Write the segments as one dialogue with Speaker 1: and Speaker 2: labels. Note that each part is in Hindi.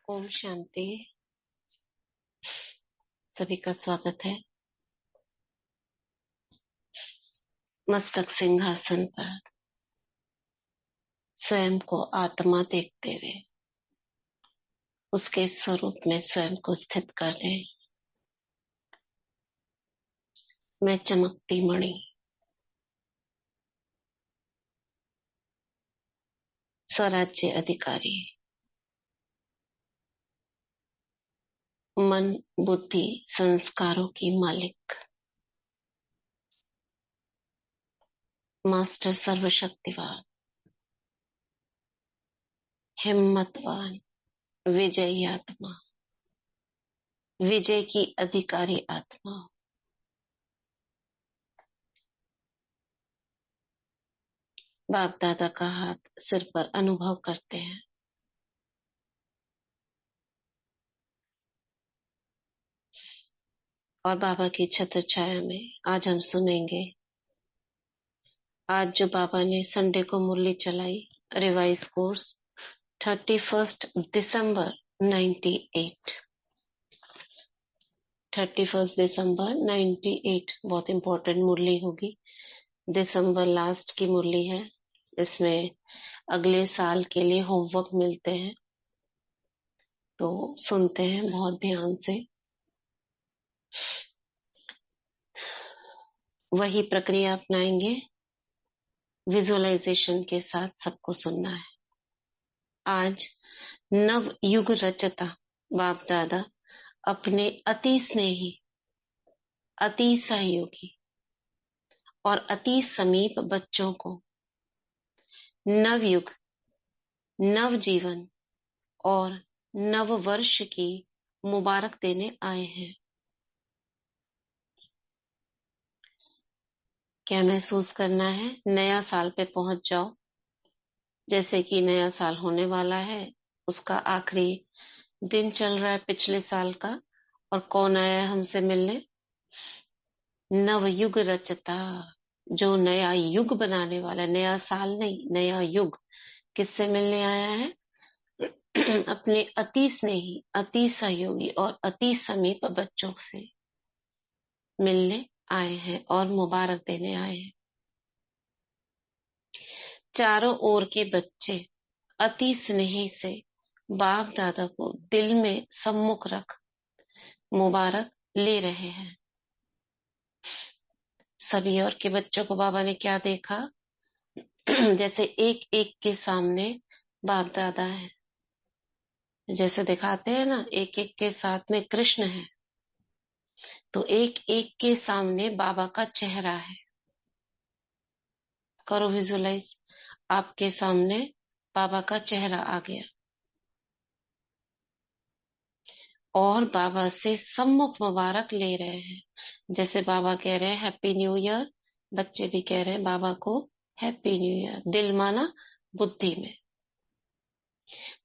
Speaker 1: ओम शांति। सभी का स्वागत है। मस्तक सिंहासन पर स्वयं को आत्मा देखते हुए उसके स्वरूप में स्वयं को स्थित कर ले। मैं चमकती मणि, स्वराज्य अधिकारी, मन बुद्धि संस्कारों की मालिक, मास्टर सर्वशक्तिवान, हिम्मतवान, विजयी आत्मा, विजय की अधिकारी आत्मा। बाप दादा का हाथ सिर पर अनुभव करते हैं। और बाबा की छत्र छाया में आज हम सुनेंगे। आज जो बाबा ने संडे को मुरली चलाई, रिवाइज कोर्स 31 दिसंबर 98। 31 दिसंबर 98 बहुत इंपॉर्टेंट मुरली होगी। दिसंबर लास्ट की मुरली है। इसमें अगले साल के लिए होमवर्क मिलते हैं, तो सुनते हैं बहुत ध्यान से। वही प्रक्रिया अपनाएंगे। विजुअलाइजेशन के साथ सबको सुनना है। आज नव युग रचता बाप दादा अपने अति स्नेही, अति सहयोगी और अति समीप बच्चों को नव युग, नव जीवन और नव वर्ष की मुबारक देने आए हैं। क्या महसूस करना है? नया साल पे पहुंच जाओ, जैसे कि नया साल होने वाला है, उसका आखिरी दिन चल रहा है पिछले साल का। और कौन आया है हमसे मिलने? नव युग रचता, जो नया युग बनाने वाला, नया साल नहीं, नया युग। किससे मिलने आया है? अपने अति स्नेही, अति सहयोगी और अति समीप बच्चों से मिलने आए हैं और मुबारक देने आए हैं। चारों ओर के बच्चे अति स्नेही से बाप दादा को दिल में सम्मुख रख मुबारक ले रहे हैं। सभी और के बच्चों को बाबा ने क्या देखा? जैसे एक एक के सामने बाप दादा है। जैसे दिखाते हैं ना, एक एक के साथ में कृष्ण है, तो एक एक के सामने बाबा का चेहरा है। करो विजुअलाइज, आपके सामने बाबा का चेहरा आ गया और बाबा से सम्मुख मुबारक ले रहे हैं। जैसे बाबा कह रहे हैं हैप्पी न्यू ईयर, बच्चे भी कह रहे हैं बाबा को हैप्पी न्यू ईयर। दिल माना बुद्धि में।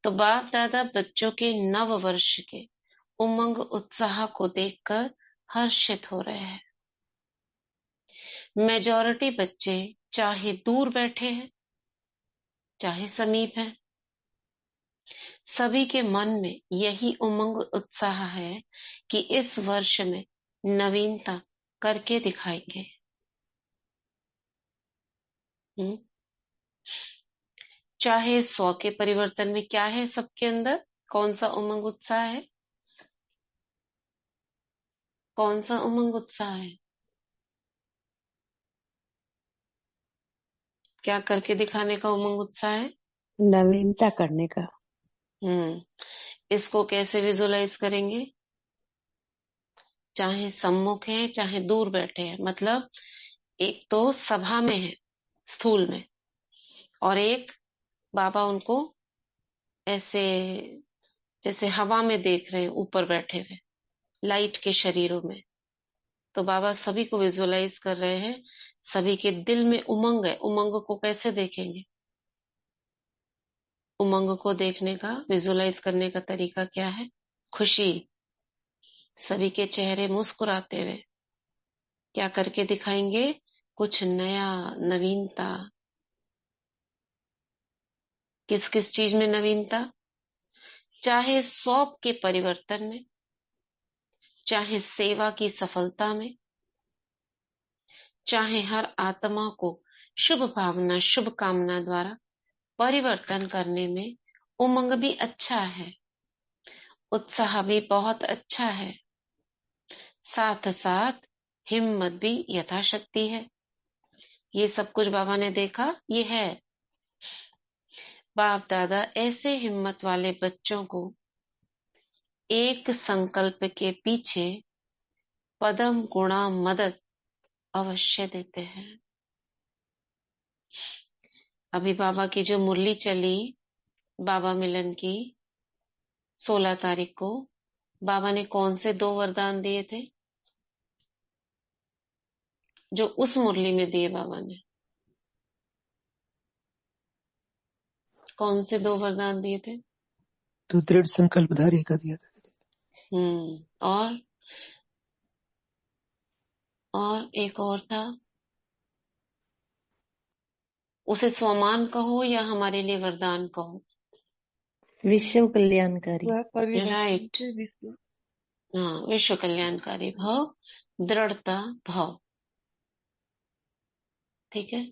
Speaker 1: तो बाप दादा बच्चों के नव वर्ष के उमंग उत्साह को देखकर हर्षित हो रहे हैं। मेजॉरिटी बच्चे चाहे दूर बैठे हैं चाहे समीप हैं, सभी के मन में यही उमंग उत्साह है कि इस वर्ष में नवीनता करके दिखाएंगे। हम्म? चाहे 100 के परिवर्तन में क्या है सबके अंदर? कौन सा उमंग उत्साह है? कौन सा उमंग उत्साह है? क्या करके दिखाने का उमंग उत्साह है?
Speaker 2: नवीनता करने का।
Speaker 1: इसको कैसे विजुलाइज करेंगे? चाहे सम्मुख है चाहे दूर बैठे हैं, मतलब एक तो सभा में है स्थूल में, और एक बाबा उनको ऐसे जैसे हवा में देख रहे हैं, ऊपर बैठे हुए लाइट के शरीरों में। तो बाबा सभी को विजुअलाइज कर रहे हैं। सभी के दिल में उमंग है। उमंग को कैसे देखेंगे? उमंग को देखने का, विजुअलाइज करने का तरीका क्या है? खुशी। सभी के चेहरे मुस्कुराते हुए क्या करके दिखाएंगे? कुछ नया, नवीनता। किस किस चीज में नवीनता? चाहे शौक के परिवर्तन में, चाहे सेवा की सफलता में, चाहे हर आत्मा को शुभ भावना शुभ कामना द्वारा परिवर्तन करने में उमंग भी अच्छा है, उत्साह भी बहुत अच्छा है, साथ साथ हिम्मत भी यथाशक्ति है। ये सब कुछ बाबा ने देखा, ये है। बाप दादा ऐसे हिम्मत वाले बच्चों को एक संकल्प के पीछे पदम गुणा मदद अवश्य देते हैं। अभी बाबा की जो मुरली चली बाबा मिलन की 16 तारीख को, बाबा ने कौन से 2 वरदान दिए थे जो उस मुरली में दिए? बाबा ने कौन से 2 वरदान दिए थे?
Speaker 3: तो दृढ़ संकल्पधारी का दिया था।
Speaker 1: और एक और था, उसे स्वमान कहो या हमारे लिए वरदान कहो।
Speaker 2: विश्व कल्याणकारी।
Speaker 1: राइट, हाँ, विश्व कल्याणकारी भव, दृढ़ता भव। ठीक है।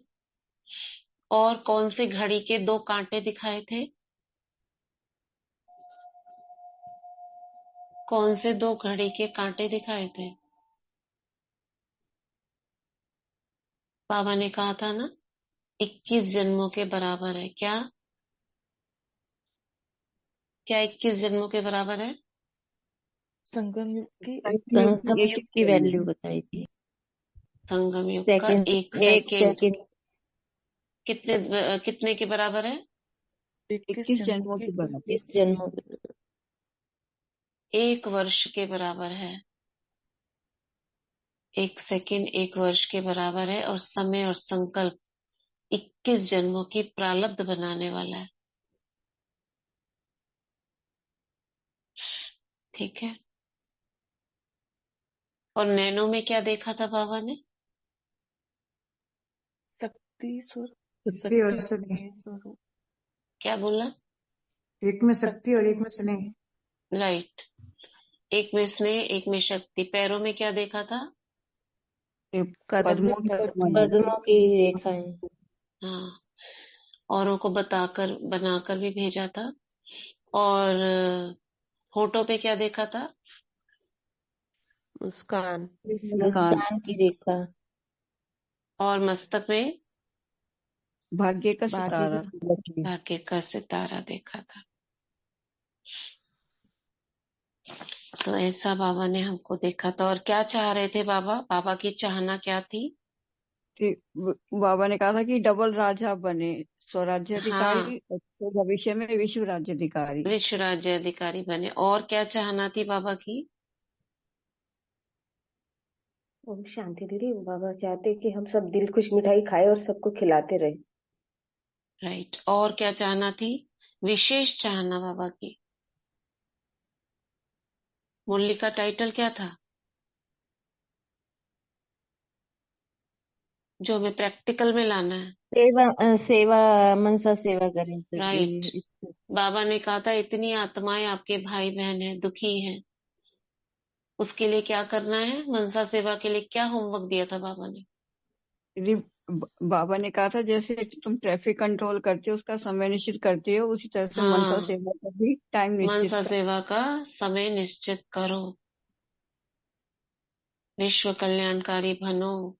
Speaker 1: और कौन से घड़ी के 2 कांटे दिखाए थे? कौन से 2 घड़ी के कांटे दिखाए थे? बाबा ने कहा था ना, 21 जन्मों के बराबर है। क्या क्या 21 जन्मों के बराबर है?
Speaker 4: संगम युग की
Speaker 2: संगम युग की वैल्यू बताई थी।
Speaker 1: संगम युग का
Speaker 2: सेकंड,
Speaker 1: 1
Speaker 2: एक
Speaker 1: सेकंड
Speaker 2: सेकंड
Speaker 1: कितने के बराबर है?
Speaker 4: 21 जन्मों की बराबर।
Speaker 2: 20 जन्मों।
Speaker 1: 1 वर्ष के बराबर है। 1 सेकंड 1 वर्ष के बराबर है। और समय और संकल्प 21 जन्मों की प्रारब्ध बनाने वाला है। ठीक है। और नैनो में क्या देखा था बाबा ने?
Speaker 4: शक्ति सुर
Speaker 5: शक्ति और स्नेह।
Speaker 4: स्वरूप।
Speaker 1: क्या बोला?
Speaker 5: एक में शक्ति और एक में स्नेह।
Speaker 1: राइट, एक में स्नेह एक में शक्ति। पैरों में क्या देखा था?
Speaker 2: पद्मों की रेखाएं।
Speaker 1: हाँ, औरों को बताकर बनाकर भी भेजा था। और होठों पे क्या देखा था?
Speaker 2: मुस्कान की रेखा।
Speaker 1: और मस्तक में
Speaker 4: भाग्य का सितारा।
Speaker 1: भाग्य का सितारा देखा था। तो ऐसा बाबा ने हमको देखा था। और क्या चाह रहे थे बाबा? बाबा की चाहना क्या थी?
Speaker 4: कि बाबा ने कहा था कि डबल राजा बने, स्वराज्य
Speaker 1: हाँ,
Speaker 4: अधिकारी और तो भविष्य में विश्व राज्य अधिकारी।
Speaker 1: विश्व राज्य अधिकारी बने। और क्या चाहना थी बाबा की?
Speaker 6: ओम शांति दीदी। बाबा चाहते कि हम सब दिल खुश मिठाई खाए और सबको खिलाते रहे।
Speaker 1: राइट। और क्या चाहना थी? विशेष चाहना बाबा की। मुरली का टाइटल क्या था जो हमें प्रैक्टिकल में लाना है?
Speaker 2: सेवा मनसा सेवा करें सभी।
Speaker 1: राइट। बाबा ने कहा था इतनी आत्माएं आपके भाई बहन हैं, दुखी हैं, उसके लिए क्या करना है? मनसा सेवा के लिए क्या होमवर्क दिया था बाबा ने?
Speaker 4: यदि बाबा ने कहा था जैसे तुम ट्रैफिक कंट्रोल करते हो, उसका समय निश्चित करते हो, उसी तरह से मनसा
Speaker 1: हाँ,
Speaker 4: सेवा का भी टाइम निश्चित
Speaker 1: मनसा
Speaker 4: कर।
Speaker 1: सेवा का समय निश्चित करो, विश्व कल्याणकारी बनो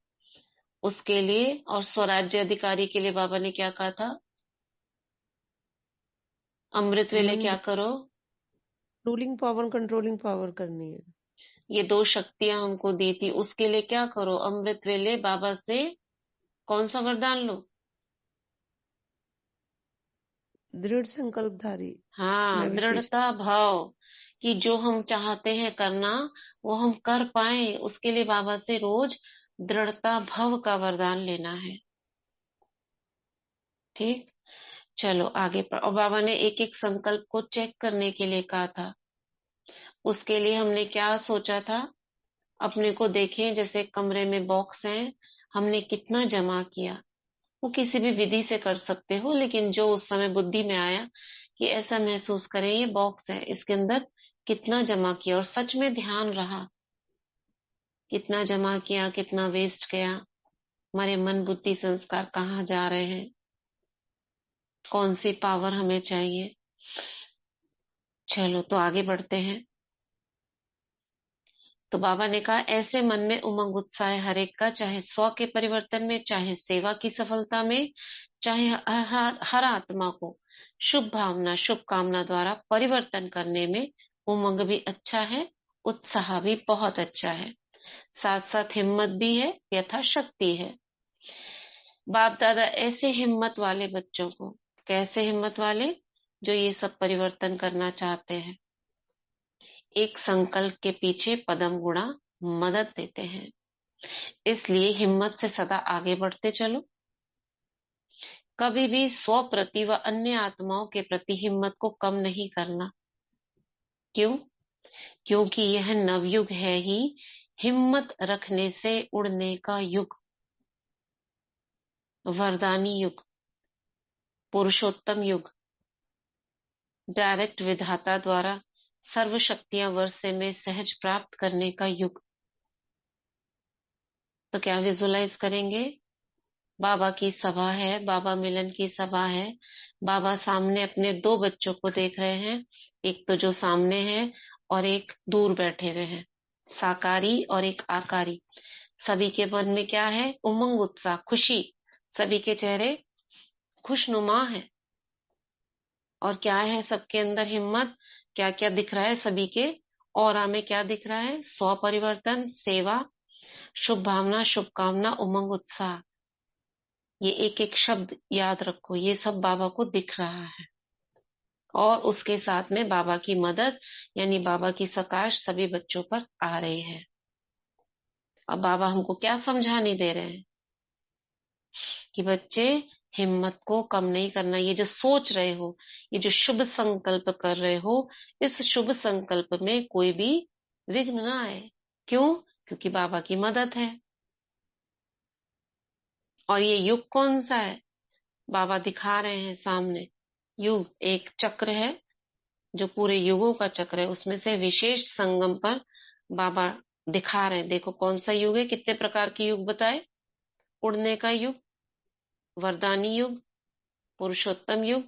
Speaker 1: उसके लिए। और स्वराज्य अधिकारी के लिए बाबा ने क्या कहा था? अमृत वेले क्या करो?
Speaker 7: रूलिंग पावर कंट्रोलिंग पावर करनी है।
Speaker 1: ये 2 शक्तियां हमको दी थी, उसके लिए क्या करो? अमृत वेले बाबा से कौन सा वरदान लो?
Speaker 7: दृढ़ संकल्पधारी।
Speaker 1: हाँ, दृढ़ता भाव कि जो हम चाहते हैं करना वो हम कर पाए, उसके लिए बाबा से रोज दृढ़ता भव का वरदान लेना है। ठीक, चलो आगे और बाबा ने एक एक संकल्प को चेक करने के लिए कहा था। उसके लिए हमने क्या सोचा था? अपने को देखें, जैसे कमरे में बॉक्स हैं, हमने कितना जमा किया, वो किसी भी विधि से कर सकते हो, लेकिन जो उस समय बुद्धि में आया कि ऐसा महसूस करें ये बॉक्स है, इसके अंदर कितना जमा किया, और सच में ध्यान रहा कितना जमा किया, कितना वेस्ट गया, हमारे मन बुद्धि संस्कार कहाँ जा रहे हैं, कौन सी पावर हमें चाहिए। चलो तो आगे बढ़ते हैं। तो बाबा ने कहा ऐसे मन में उमंग उत्साह है हर एक का, चाहे स्व के परिवर्तन में, चाहे सेवा की सफलता में, चाहे हर आत्मा को शुभ भावना शुभ कामना द्वारा परिवर्तन करने में उमंग भी अच्छा है, उत्साह भी बहुत अच्छा है, साथ साथ हिम्मत भी है, यथाशक्ति है। बाप दादा ऐसे हिम्मत वाले बच्चों को, कैसे हिम्मत वाले, जो ये सब परिवर्तन करना चाहते हैं, एक संकल्प के पीछे पदम गुणा मदद देते हैं। इसलिए हिम्मत से सदा आगे बढ़ते चलो। कभी भी स्व प्रति व अन्य आत्माओं के प्रति हिम्मत को कम नहीं करना। क्यों? क्योंकि यह नवयुग है ही हिम्मत रखने से उड़ने का युग, वरदानी युग, पुरुषोत्तम युग, डायरेक्ट विधाता द्वारा सर्व शक्तियां वर्षे में सहज प्राप्त करने का युग। तो क्या विजुलाइज करेंगे? बाबा की सभा है, बाबा मिलन की सभा है, बाबा सामने अपने दो बच्चों को देख रहे हैं, एक तो जो सामने है और एक दूर बैठे हुए हैं, साकारी और एक आकारी। सभी के मन में क्या है? उमंग, उत्साह, खुशी, सभी के चेहरे खुशनुमा है। और क्या है सबके अंदर? हिम्मत। क्या क्या दिख रहा है सभी के ऑरा में? क्या दिख रहा है? स्व परिवर्तन, सेवा, शुभ भावना, शुभकामना, उमंग, उत्साह। ये एक एक शब्द याद रखो, ये सब बाबा को दिख रहा है। और उसके साथ में बाबा की मदद यानी बाबा की सकाश सभी बच्चों पर आ रही है। अब बाबा हमको क्या समझाने दे रहे हैं कि बच्चे हिम्मत को कम नहीं करना। ये जो सोच रहे हो, ये जो शुभ संकल्प कर रहे हो, इस शुभ संकल्प में कोई भी विघ्न ना आए। क्यों? क्योंकि बाबा की मदद है। और ये युग कौन सा है? बाबा दिखा रहे हैं सामने। युग एक चक्र है, जो पूरे युगों का चक्र है, उसमें से विशेष संगम पर बाबा दिखा रहे हैं। देखो कौन सा युग है, कितने प्रकार के युग बताए? उड़ने का युग, वरदानी युग, पुरुषोत्तम युग,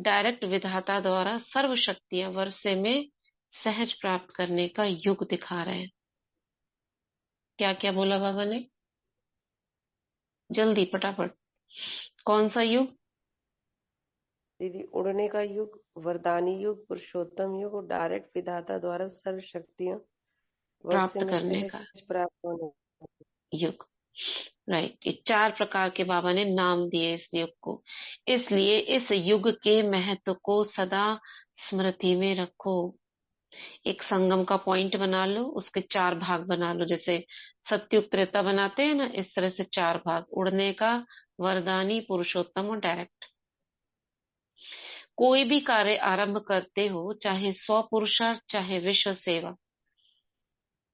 Speaker 1: डायरेक्ट विधाता द्वारा सर्व शक्तियां वर्षे में सहज प्राप्त करने का युग दिखा रहे हैं। क्या क्या बोला बाबा ने? जल्दी फटाफट। कौन सा युग?
Speaker 8: दीदी, उड़ने का युग, वरदानी युग, पुरुषोत्तम युग और डायरेक्ट विधाता द्वारा सर्व शक्तियां वर्षे
Speaker 1: प्राप्त
Speaker 8: में
Speaker 1: करने का
Speaker 8: सहज प्राप्त होने।
Speaker 1: युग। राइट। ये चार प्रकार के बाबा ने नाम दिए इस युग को। इसलिए इस युग के महत्व को सदा स्मृति में रखो। एक संगम का पॉइंट बना लो, उसके चार भाग बना लो। जैसे सत्युग त्रेता बनाते हैं ना, इस तरह से चार भाग: उड़ने का, वरदानी, पुरुषोत्तम और डायरेक्ट। कोई भी कार्य आरंभ करते हो, चाहे स्व पुरुषार्थ चाहे विश्व सेवा,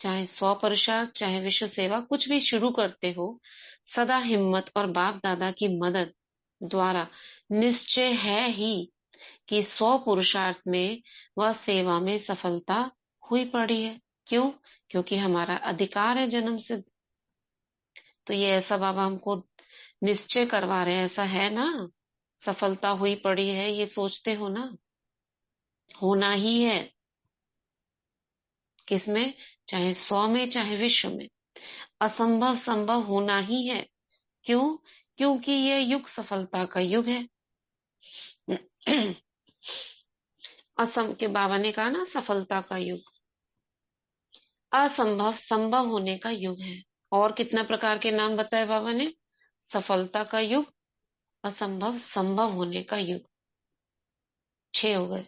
Speaker 1: चाहे स्व पुरुषार्थ चाहे विश्व सेवा, कुछ भी शुरू करते हो, सदा हिम्मत और बाप दादा की मदद द्वारा निश्चय है ही कि स्व पुरुषार्थ में व सेवा में सफलता हुई पड़ी है। क्यों? क्योंकि हमारा अधिकार है जन्म से। तो ये ऐसा बाबा हमको निश्चय करवा रहे हैं, ऐसा है ना, सफलता हुई पड़ी है, ये सोचते हो ना, होना ही है। किसमें? चाहे स्व में चाहे विश्व में, असंभव संभव होना ही है। क्यों? क्योंकि ये युग सफलता का युग है। असम के बाबा ने कहा ना, सफलता का युग, असंभव संभव होने का युग है। और कितना प्रकार के नाम बताए बाबा ने? सफलता का युग, असंभव संभव होने का युग। 6 हो गए।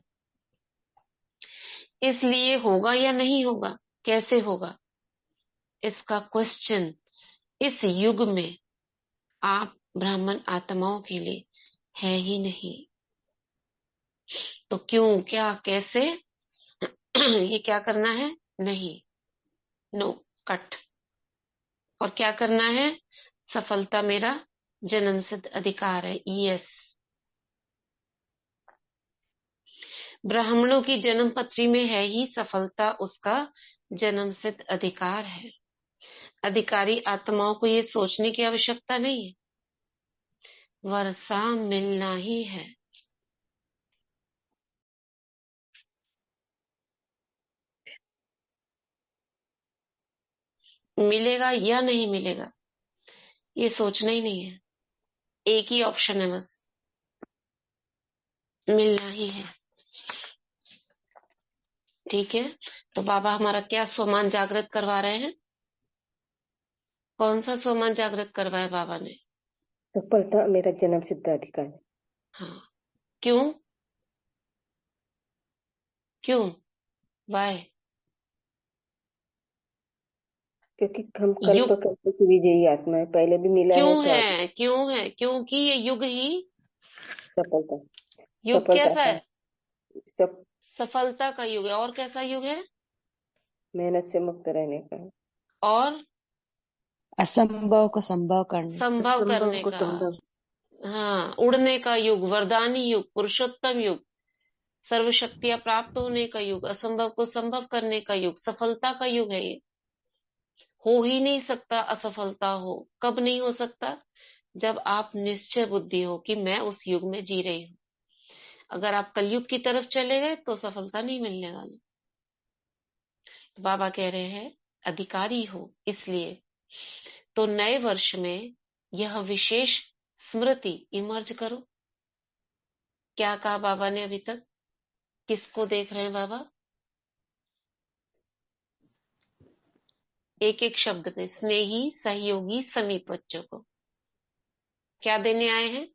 Speaker 1: इसलिए होगा या नहीं होगा? कैसे होगा इसका क्वेश्चन इस युग में आप ब्राह्मण आत्माओं के लिए है ही नहीं। तो क्यों, क्या, कैसे? ये क्या करना है? नहीं, नो, कट। और क्या करना है? सफलता मेरा जन्म सिद्ध अधिकार है, ईएस। ब्राह्मणों की जन्म पत्री में है ही सफलता उसका जन्म सिद्ध अधिकार है। अधिकारी आत्माओं को ये सोचने की आवश्यकता नहीं है, वर्षा मिलना ही है। मिलेगा या नहीं मिलेगा ये सोचना ही नहीं है, एक ही ऑप्शन है बस, मिलना ही है। ठीक है, तो बाबा हमारा क्या स्वमान जागृत करवा रहे हैं? कौन सा स्वमान जागृत करवाया बाबा ने?
Speaker 6: सफलता मेरा जन्म सिद्ध अधिकार है।
Speaker 1: हाँ, क्यों? क्यों? वाय?
Speaker 6: क्योंकि हम कल्प
Speaker 1: युग
Speaker 6: कल्प की विजयी आत्मा है, पहले भी मिला है
Speaker 1: क्यों
Speaker 6: तो
Speaker 1: है? क्यों है? क्योंकि ये युग ही
Speaker 6: सफलता
Speaker 1: युग
Speaker 6: सफलता
Speaker 1: कैसा
Speaker 6: का
Speaker 1: है?
Speaker 6: सब
Speaker 1: सफलता का युग है। और कैसा युग है?
Speaker 6: मेहनत से मुक्त रहने का है।
Speaker 1: और
Speaker 2: असंभव को संभव करने।
Speaker 1: संभव
Speaker 5: संभव
Speaker 1: करने
Speaker 5: को
Speaker 1: का।
Speaker 5: संभव।
Speaker 1: हाँ, उड़ने का युग, वरदानी युग, पुरुषोत्तम युग, सर्व शक्तियां प्राप्त होने का युग, असंभव को संभव करने का युग, सफलता का युग है ये। हो ही नहीं सकता असफलता हो। कब नहीं हो सकता? जब आप निश्चय बुद्धि हो कि मैं उस युग में जी रही हूँ। अगर आप कलयुग की तरफ चले गए तो सफलता नहीं मिलने वाली। तो बाबा कह रहे हैं अधिकारी हो, इसलिए तो नए वर्ष में यह विशेष स्मृति इमर्ज करो। क्या कहा बाबा ने अभी तक? किसको देख रहे हैं बाबा? एक एक शब्द में, स्नेही, सहयोगी, समीप बच्चों को क्या देने आए हैं?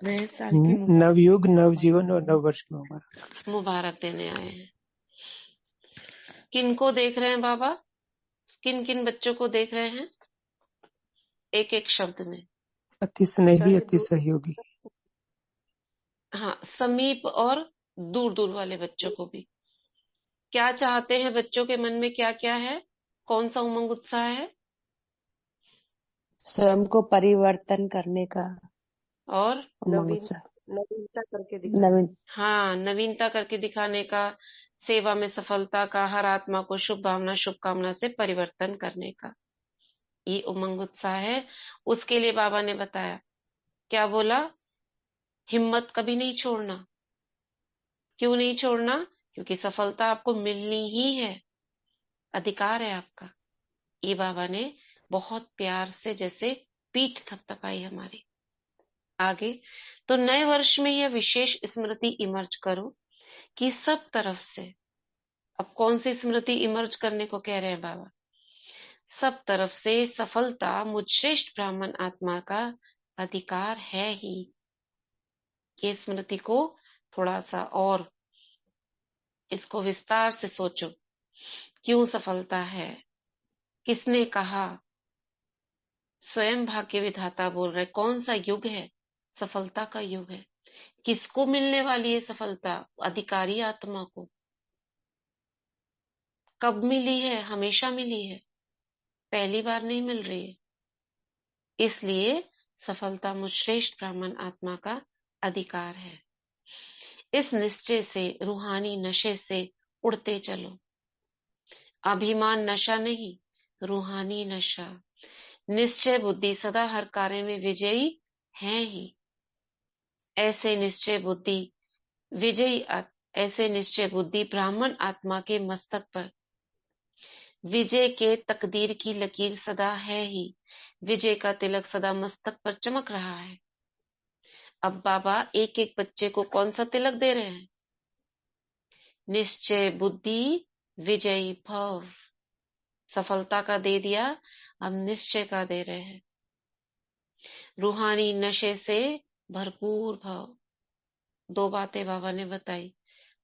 Speaker 2: नए साल की मुबारक।
Speaker 3: नवयुग, नवजीवन और नववर्ष की मुबारक।
Speaker 1: मुबारक देने आए हैं। किनको देख रहे हैं बाबा? किन किन बच्चों को देख रहे हैं? एक एक शब्द में।
Speaker 3: अति स्नेही, अति सहयोगी।
Speaker 1: हाँ, समीप और दूर दूर वाले बच्चों को भी। क्या चाहते हैं बच्चों के मन में? क्या क्या है? कौन सा उमंग उत्साह है?
Speaker 2: स्वयं को परिवर्तन करने का
Speaker 1: और
Speaker 2: उमंग
Speaker 8: नवीन
Speaker 2: उत्साह।
Speaker 8: नवीनता करके दिखाना।
Speaker 2: नवीन।
Speaker 1: हाँ, नवीनता करके दिखाने का, सेवा में सफलता का, हर आत्मा को शुभ भावना शुभकामना से परिवर्तन करने का, ये उमंग उत्साह है। उसके लिए बाबा ने बताया, क्या बोला? हिम्मत कभी नहीं छोड़ना। क्यों नहीं छोड़ना? क्योंकि सफलता आपको मिलनी ही है, अधिकार है आपका। ये बाबा ने बहुत प्यार से जैसे पीठ थपथपाई हमारी। आगे, तो नए वर्ष में यह विशेष स्मृति इमर्ज करो कि सब तरफ से। अब कौन सी स्मृति इमर्ज करने को कह रहे हैं बाबा? सब तरफ से सफलता मुझ श्रेष्ठ ब्राह्मण आत्मा का अधिकार है ही। ये स्मृति को थोड़ा सा और इसको विस्तार से सोचो। क्यों सफलता है? किसने कहा? स्वयं भाग्य विधाता बोल रहे। कौन सा युग है? सफलता का युग है। किसको मिलने वाली है सफलता? अधिकारी आत्मा को। कब मिली है? हमेशा मिली है, पहली बार नहीं मिल रही है। इसलिए सफलता मुझ श्रेष्ठ ब्राह्मण आत्मा का अधिकार है। इस निश्चय से, रूहानी नशे से उड़ते चलो। अभिमान नशा नहीं, रूहानी नशा। निश्चय बुद्धि सदा हर कार्य में विजयी है ही। ऐसे निश्चय बुद्धि ऐसे निश्चय बुद्धि ब्राह्मण आत्मा के मस्तक पर विजय के तकदीर की लकीर सदा है ही। विजय का तिलक सदा मस्तक पर चमक रहा है। अब बाबा एक एक बच्चे को कौन सा तिलक दे रहे हैं? निश्चय बुद्धि विजयी भव। सफलता का दे दिया, अब निश्चय का दे रहे हैं। रूहानी नशे से भरपूर भव। दो बातें बाबा ने बताई,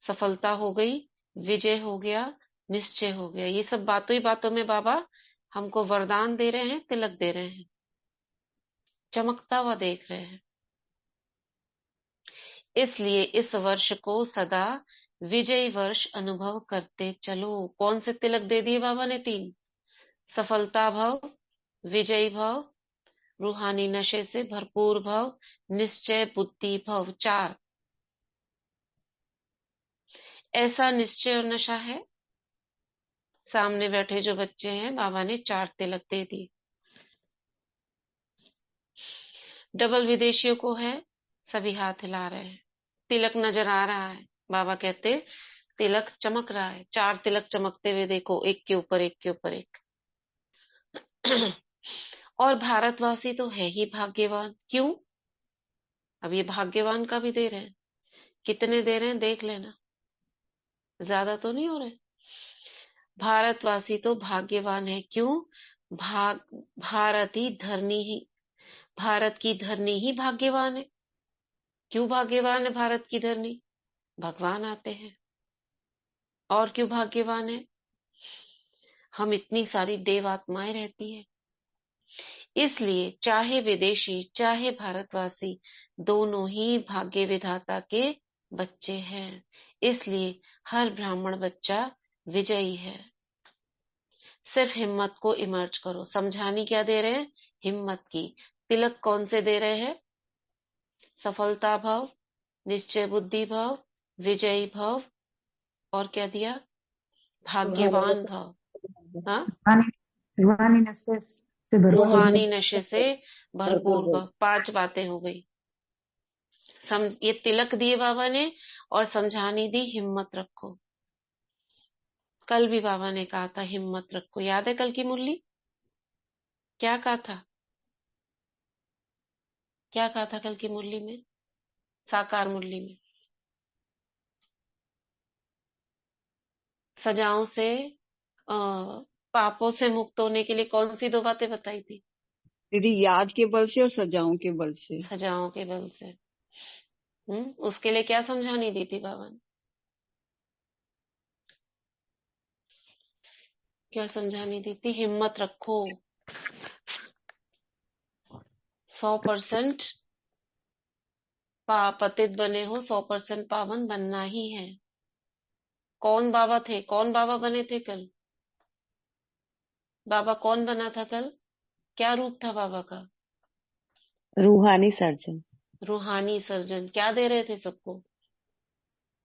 Speaker 1: सफलता हो गई, विजय हो गया, निश्चय हो गया। ये सब बातों ही बातों में बाबा हमको वरदान दे रहे हैं, तिलक दे रहे हैं, चमकता हुआ देख रहे हैं। इसलिए इस वर्ष को सदा विजयी वर्ष अनुभव करते चलो। कौन से तिलक दे दिए बाबा ने? 3। सफलता भव, विजयी भव, रूहानी नशे से भरपूर भव, निश्चय बुद्धि भव। 4 ऐसा निश्चय और नशा है। सामने बैठे जो बच्चे हैं, बाबा ने 4 तिलक दे दिए। डबल विदेशियों को है, सभी हाथ हिला रहे हैं। तिलक नजर आ रहा है, बाबा कहते तिलक चमक रहा है। 4 तिलक चमकते हुए देखो, एक के ऊपर एक के ऊपर एक। और भारतवासी तो है ही भाग्यवान। क्यों? अब ये भाग्यवान का भी दे रहे हैं। कितने दे रहे हैं देख लेना, ज्यादा तो नहीं हो रहे। भारतवासी तो भाग्यवान है। क्यों? भाग भारत की धरनी ही भाग्यवान है। क्यों भाग्यवान है भारत की धरनी? भगवान आते हैं। और क्यों भाग्यवान है? हम इतनी सारी देव आत्माएं रहती हैं, इसलिए चाहे विदेशी चाहे भारतवासी, दोनों ही भाग्य विधाता के बच्चे हैं। इसलिए हर ब्राह्मण बच्चा विजयी है। सिर्फ हिम्मत को इमर्ज करो। समझानी क्या दे रहे हैं? हिम्मत की। तिलक कौन से दे रहे हैं? सफलता भव, निश्चय बुद्धि भव, विजयी भव, और क्या दिया? भाग्यवान भव। हाँ,
Speaker 5: रूहानी नशे से भरपूर
Speaker 1: रूहानी नशे से भरपूर भव। 5 बातें हो गई। ये तिलक दिए बाबा ने, और समझानी दी हिम्मत रखो। कल भी बाबा ने कहा था हिम्मत रखो। याद है कल की मुरली? क्या कहा था? क्या कहा था कल की मुरली में, साकार मुरली में? सजाओं से पापों से मुक्त होने के लिए कौन सी 2 बातें बताई थी?
Speaker 4: दीदी, याद के बल से और सजाओं के बल से।
Speaker 1: सजाओं के बल से। उसके लिए क्या समझानी दी थी बाबा ने? क्या समझानी दी थी? हिम्मत रखो। 100% पतित बने हो, 100% पावन बनना ही है। कौन बाबा थे? कौन बाबा बने थे कल? बाबा कौन बना था कल? क्या रूप था बाबा का?
Speaker 2: रूहानी सर्जन।
Speaker 1: रूहानी सर्जन। क्या दे रहे थे सबको?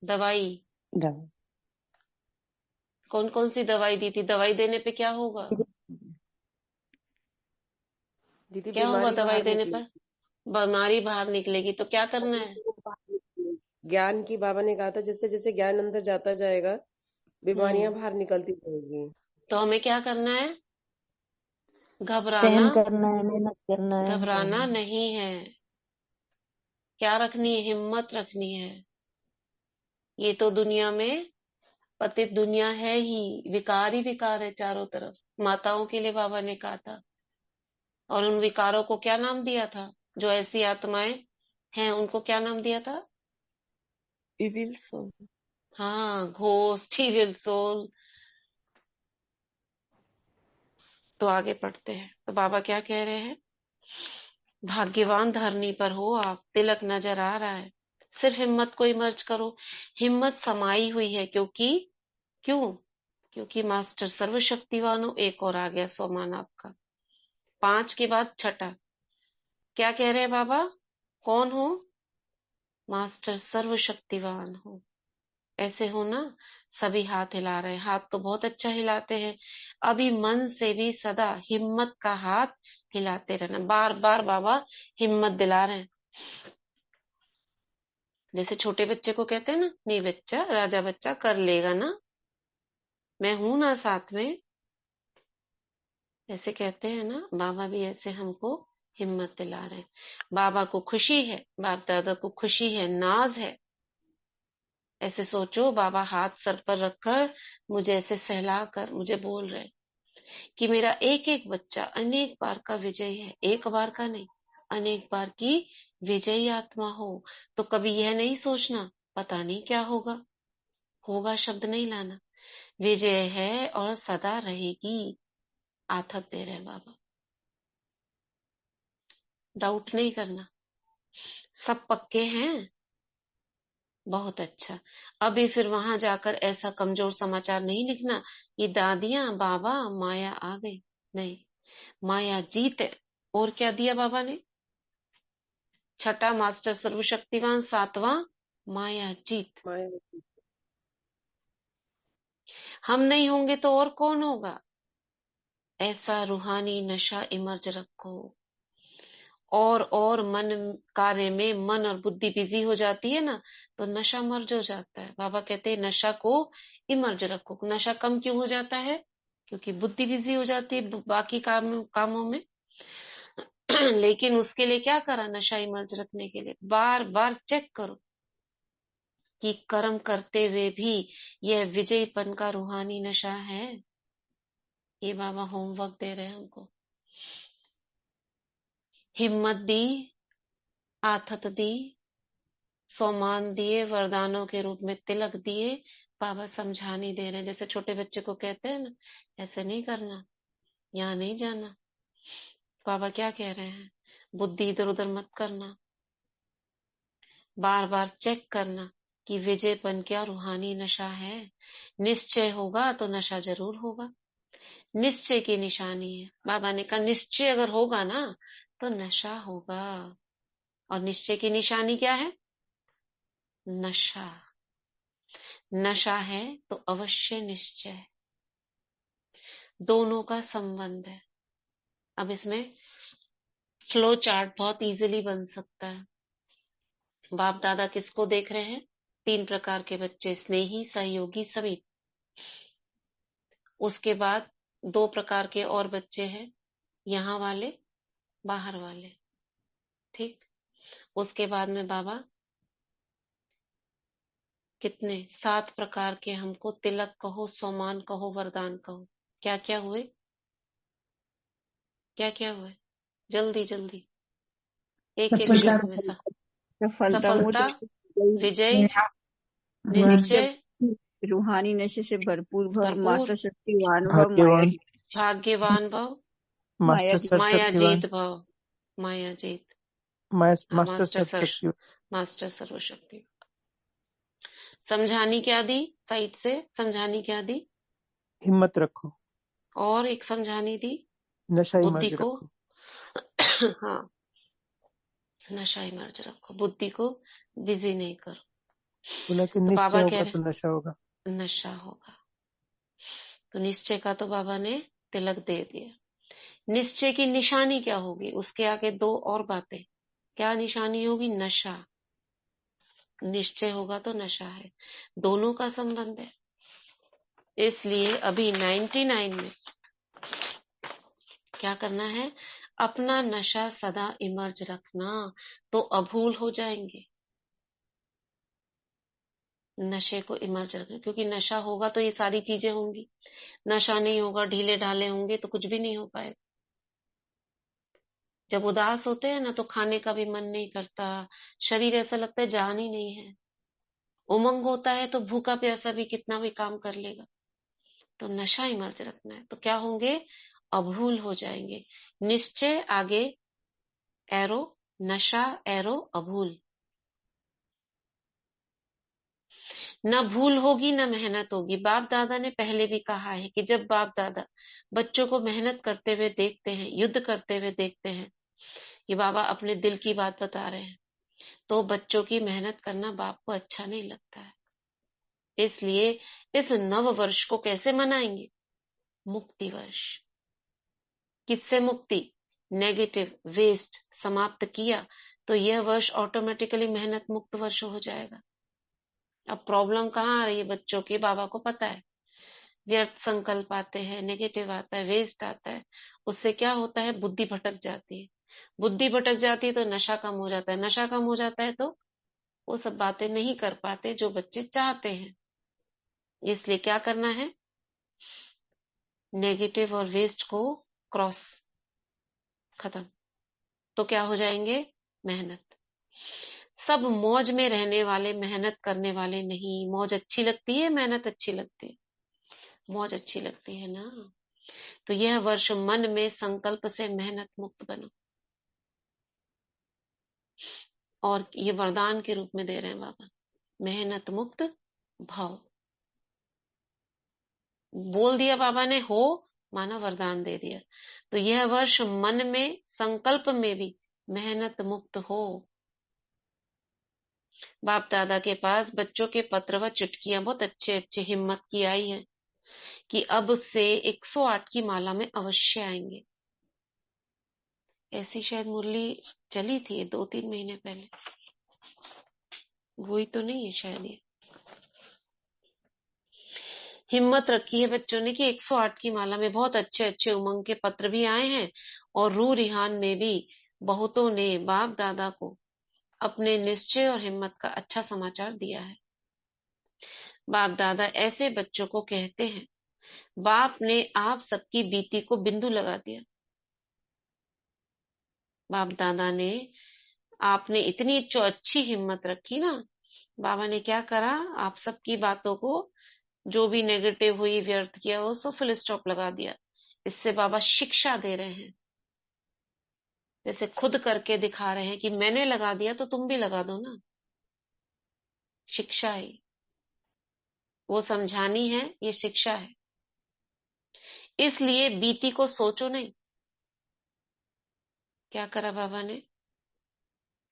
Speaker 1: दवाई।
Speaker 2: दवा।
Speaker 1: कौन कौन सी दवाई दी थी? दवाई देने पे क्या होगा?
Speaker 8: दीदी
Speaker 1: क्या होगा
Speaker 8: बीमारी
Speaker 1: दवाई
Speaker 8: बाहर
Speaker 1: देने
Speaker 8: निकली।
Speaker 1: पर? बीमारी बाहर निकलेगी। तो क्या करना है?
Speaker 8: ज्ञान की बाबा ने कहा था जैसे जैसे ज्ञान अंदर जाता जाएगा, बीमारियां बाहर निकलती जाएगी।
Speaker 1: तो हमें क्या करना है? घबराना
Speaker 2: सहन करना है, मेहनत करना है।
Speaker 1: घबराना नहीं है। क्या रखनी है? हिम्मत रखनी है। ये तो दुनिया में पतित दुनिया है ही, विकार ही विकार है चारों तरफ। माताओं के लिए बाबा ने कहा था। और उन विकारों को क्या नाम दिया था? जो ऐसी आत्माएं हैं उनको क्या नाम दिया था?
Speaker 7: Evil soul.
Speaker 1: हाँ, घोस्ट, इविल सोल। तो आगे पढ़ते हैं। तो बाबा क्या कह रहे हैं? भाग्यवान धरनी पर हो आप, तिलक नजर आ रहा है। सिर्फ हिम्मत को इमर्ज करो। हिम्मत समाई हुई है, क्यों? क्योंकि मास्टर सर्वशक्तिवान हो। एक और आ गया सोमान आपका। 5 के बाद छठा। क्या कह रहे हैं बाबा? कौन हो? मास्टर सर्वशक्तिवान हो। ऐसे हो ना? सभी हाथ हिला रहे हैं। हाथ तो बहुत अच्छा हिलाते हैं। अभी मन से भी सदा हिम्मत का हाथ हिलाते रहना। बार बार बाबा हिम्मत दिला रहे हैं। जैसे छोटे बच्चे को कहते हैं ना, नहीं बच्चा, राजा बच्चा कर लेगा ना, मैं हूं ना साथ में। ऐसे कहते हैं ना, बाबा भी ऐसे हमको हिम्मत दिला रहे हैं। बाबा को खुशी है, बाप दादा को खुशी है, नाज है। ऐसे सोचो, बाबा हाथ सर पर रखकर मुझे ऐसे सहला कर मुझे बोल रहे हैं कि मेरा एक एक बच्चा अनेक बार का विजयी है। एक बार का नहीं, अनेक बार की विजयी आत्मा हो। तो कभी यह नहीं सोचना पता नहीं क्या होगा। होगा शब्द नहीं लाना। विजय है और सदा रहेगी। आथत दे रहे हैं बाबा। डाउट नहीं करना। सब पक्के हैं। बहुत अच्छा। अभी फिर वहां जाकर ऐसा कमजोर समाचार नहीं लिखना, ये दादियां बाबा माया आ गई। नहीं, माया जीत है। और क्या दिया बाबा ने? छठा मास्टर सर्वशक्तिवान, सातवां माया जीत।
Speaker 8: माया
Speaker 1: हम नहीं होंगे तो और कौन होगा? ऐसा रूहानी नशा इमर्ज रखो। और मन कार्य में मन और बुद्धि बिजी हो जाती है ना, तो नशा मर्ज हो जाता है। बाबा कहते हैं नशा को इमर्ज रखो। नशा कम क्यों हो जाता है? क्योंकि बुद्धि बिजी हो जाती है बाकी कामों में। लेकिन उसके लिए क्या करा? नशा इमर्ज रखने के लिए बार बार चेक करो कि कर्म करते हुए भी यह विजयीपन का रूहानी नशा है। ये बाबा होमवर्क दे रहे हैं हमको। हिम्मत दी, आथत दी, सोमान दिए, वरदानों के रूप में तिलक दिए। बाबा समझा नहीं दे रहे हैं। जैसे छोटे बच्चे को कहते हैं ना, ऐसे नहीं करना, यहाँ नहीं जाना। बाबा क्या कह रहे हैं? बुद्धि इधर उधर मत करना, बार बार चेक करना कि विजयपन क्या रूहानी नशा है। निश्चय होगा तो नशा जरूर होगा। निश्चय की निशानी है। बाबा ने कहा निश्चय अगर होगा ना तो नशा होगा। और निश्चय की निशानी क्या है? नशा। नशा है तो अवश्य निश्चय। दोनों का संबंध है। अब इसमें फ्लो चार्ट बहुत इजीली बन सकता है। बाप दादा किसको देख रहे हैं? 3 प्रकार के बच्चे, स्नेही, सहयोगी, समीप। उसके बाद 2 प्रकार के और बच्चे हैं, यहाँ वाले, बाहर वाले। ठीक। उसके बाद में बाबा कितने 7 प्रकार के हमको तिलक कहो, सोमान कहो, वरदान कहो। क्या क्या हुए? क्या क्या हुए? जल्दी जल्दी एक एक
Speaker 5: सफलता,
Speaker 1: शब्द में
Speaker 4: सफलता,
Speaker 1: सफलता, विजय,
Speaker 4: निश्चय,
Speaker 1: निश्चय,
Speaker 4: रूहानी नशे से भरपूर भव,
Speaker 1: भरपूर,
Speaker 4: मास्टर शक्तिवान भव, माया
Speaker 3: भाग्यवान,
Speaker 1: भाग्यवान भव,
Speaker 4: माया
Speaker 3: मास्टर
Speaker 1: माया
Speaker 3: सर्वशक्तिवान,
Speaker 1: जीत भव, माया जीत। हाँ,
Speaker 3: मास्टर सर्वशक्तिवान।
Speaker 1: मास्टर सर्वशक्ति। समझानी क्या दी? साइड से समझानी क्या दी?
Speaker 3: हिम्मत रखो,
Speaker 1: और एक समझानी दी
Speaker 3: नशा
Speaker 1: बुद्धि
Speaker 3: इमर्ज
Speaker 1: को।
Speaker 3: रखो।
Speaker 1: हाँ, नशा इमर्ज रखो, बुद्धि को बिजी नहीं करो।
Speaker 3: बोला कि
Speaker 1: तो
Speaker 3: निश्चय
Speaker 1: बाबा कह
Speaker 3: होगा
Speaker 1: रहे
Speaker 3: तो नशा होगा।
Speaker 1: नशा होगा। तो निश्चय का तो बाबा ने तिलक दे दिया। निश्चय की निशानी क्या होगी? उसके आगे 2 और बातें। क्या निशानी होगी? नशा। निश्चय होगा तो नशा है। दोनों का संबंध है। इसलिए अभी 99 में क्या करना है? अपना नशा सदा इमर्ज रखना, तो अभूल हो जाएंगे। नशे को इमर्ज रखना, क्योंकि नशा होगा तो ये सारी चीजें होंगी। नशा नहीं होगा, ढीले ढाले होंगे तो कुछ भी नहीं हो पाएगा। जब उदास होते हैं ना तो खाने का भी मन नहीं करता, शरीर ऐसा लगता है जान ही नहीं है। उमंग होता है तो भूखा प्यासा भी कितना भी काम कर लेगा। तो नशा इमर्ज रखना है, तो क्या होंगे? अभूल हो जाएंगे। निश्चय आगे एरो, नशा एरो, अभूल। न भूल होगी न मेहनत होगी। बाप दादा ने पहले भी कहा है कि जब बाप दादा बच्चों को मेहनत करते हुए देखते हैं, युद्ध करते हुए देखते हैं, ये बाबा अपने दिल की बात बता रहे हैं, तो बच्चों की मेहनत करना बाप को अच्छा नहीं लगता है। इसलिए इस नव वर्ष को कैसे मनाएंगे? मुक्ति वर्ष। किससे मुक्ति? नेगेटिव वेस्ट समाप्त किया तो यह वर्ष ऑटोमेटिकली मेहनत मुक्त वर्ष हो जाएगा। अब प्रॉब्लम कहाँ आ रही है बच्चों की? बाबा को पता है। व्यर्थ संकल्प आते हैं, नेगेटिव आता है, वेस्ट आता है। उससे क्या होता है? बुद्धि भटक जाती है। बुद्धि भटक जाती है तो नशा कम हो जाता है। नशा कम हो जाता है तो वो सब बातें नहीं कर पाते जो बच्चे चाहते हैं। इसलिए क्या करना है? नेगेटिव और वेस्ट को क्रॉस, खत्म। तो क्या हो जाएंगे? मेहनत। सब मौज में रहने वाले, मेहनत करने वाले नहीं। मौज अच्छी लगती है, मेहनत अच्छी लगती है? मौज अच्छी लगती है ना। तो यह वर्ष मन में संकल्प से मेहनत मुक्त बनो। और ये वरदान के रूप में दे रहे हैं बाबा, मेहनत मुक्त भाव। बोल दिया बाबा ने, हो माना वरदान दे दिया। तो यह वर्ष मन में संकल्प में भी मेहनत मुक्त हो। बाप दादा के पास बच्चों के पत्र व चिट्ठियां बहुत अच्छे अच्छे हिम्मत की आई है कि अब से 108 की माला में अवश्य आएंगे। ऐसी शायद मुरली चली थी 2-3 महीने पहले, वही तो नहीं है शायद। ये हिम्मत रखी है बच्चों ने कि 108 की माला में बहुत अच्छे अच्छे उमंग के पत्र भी आए हैं, और रू रिहान में भी बहुतों ने बाप दादा को अपने निश्चय और हिम्मत का अच्छा समाचार दिया है। बाप दादा ऐसे बच्चों को कहते हैं, बाप ने आप सबकी बीती को बिंदु लगा दिया। बाप दादा ने, आपने इतनी जो अच्छी हिम्मत रखी ना, बाबा ने क्या करा, आप सबकी बातों को जो भी नेगेटिव हुई, व्यर्थ किया, वो सब फुल स्टॉप लगा दिया। इससे बाबा शिक्षा दे रहे हैं, जैसे खुद करके दिखा रहे हैं कि मैंने लगा दिया तो तुम भी लगा दो ना। शिक्षा है, वो समझानी है, ये शिक्षा है। इसलिए बीती को सोचो नहीं। क्या करा बाबा ने,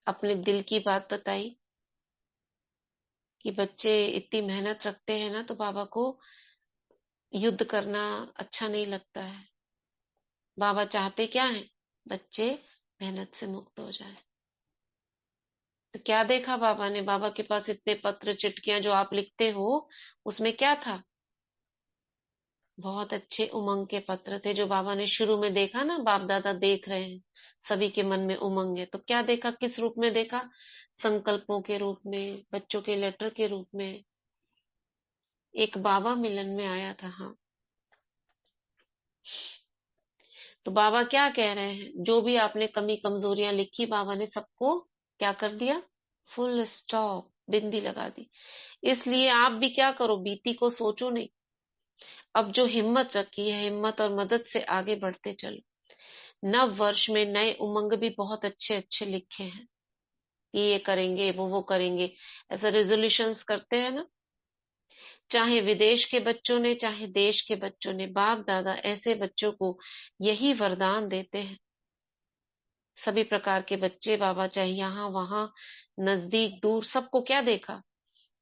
Speaker 1: अपने दिल की बात बताई कि बच्चे इतनी मेहनत रखते हैं ना, तो बाबा को युद्ध करना अच्छा नहीं लगता है। बाबा चाहते क्या है, बच्चे मेहनत से मुक्त हो जाए। तो क्या देखा बाबा ने, बाबा के पास इतने पत्र चिट्ठियां जो आप लिखते हो, उसमें क्या था, बहुत अच्छे उमंग के पत्र थे जो बाबा ने शुरू में देखा ना। बाप दादा देख रहे हैं सभी के मन में उमंग है, तो क्या देखा, किस रूप में देखा, संकल्पों के रूप में, बच्चों के लेटर के रूप में। एक बाबा मिलन में आया था। हाँ, तो बाबा क्या कह रहे हैं, जो भी आपने कमी कमजोरियां लिखी, बाबा ने सबको क्या कर दिया, फुल स्टॉप, बिंदी लगा दी। इसलिए आप भी क्या करो, बीती को सोचो नहीं। अब जो हिम्मत रखी है, हिम्मत और मदद से आगे बढ़ते चलो। नव वर्ष में नए उमंग भी बहुत अच्छे अच्छे लिखे हैं कि ये करेंगे, वो करेंगे, ऐसे रेजोल्यूशंस करते हैं ना। चाहे विदेश के बच्चों ने, चाहे देश के बच्चों ने, बाप दादा ऐसे बच्चों को यही वरदान देते हैं। सभी प्रकार के बच्चे, बाबा चाहे यहाँ वहां, नजदीक दूर, सबको क्या देखा,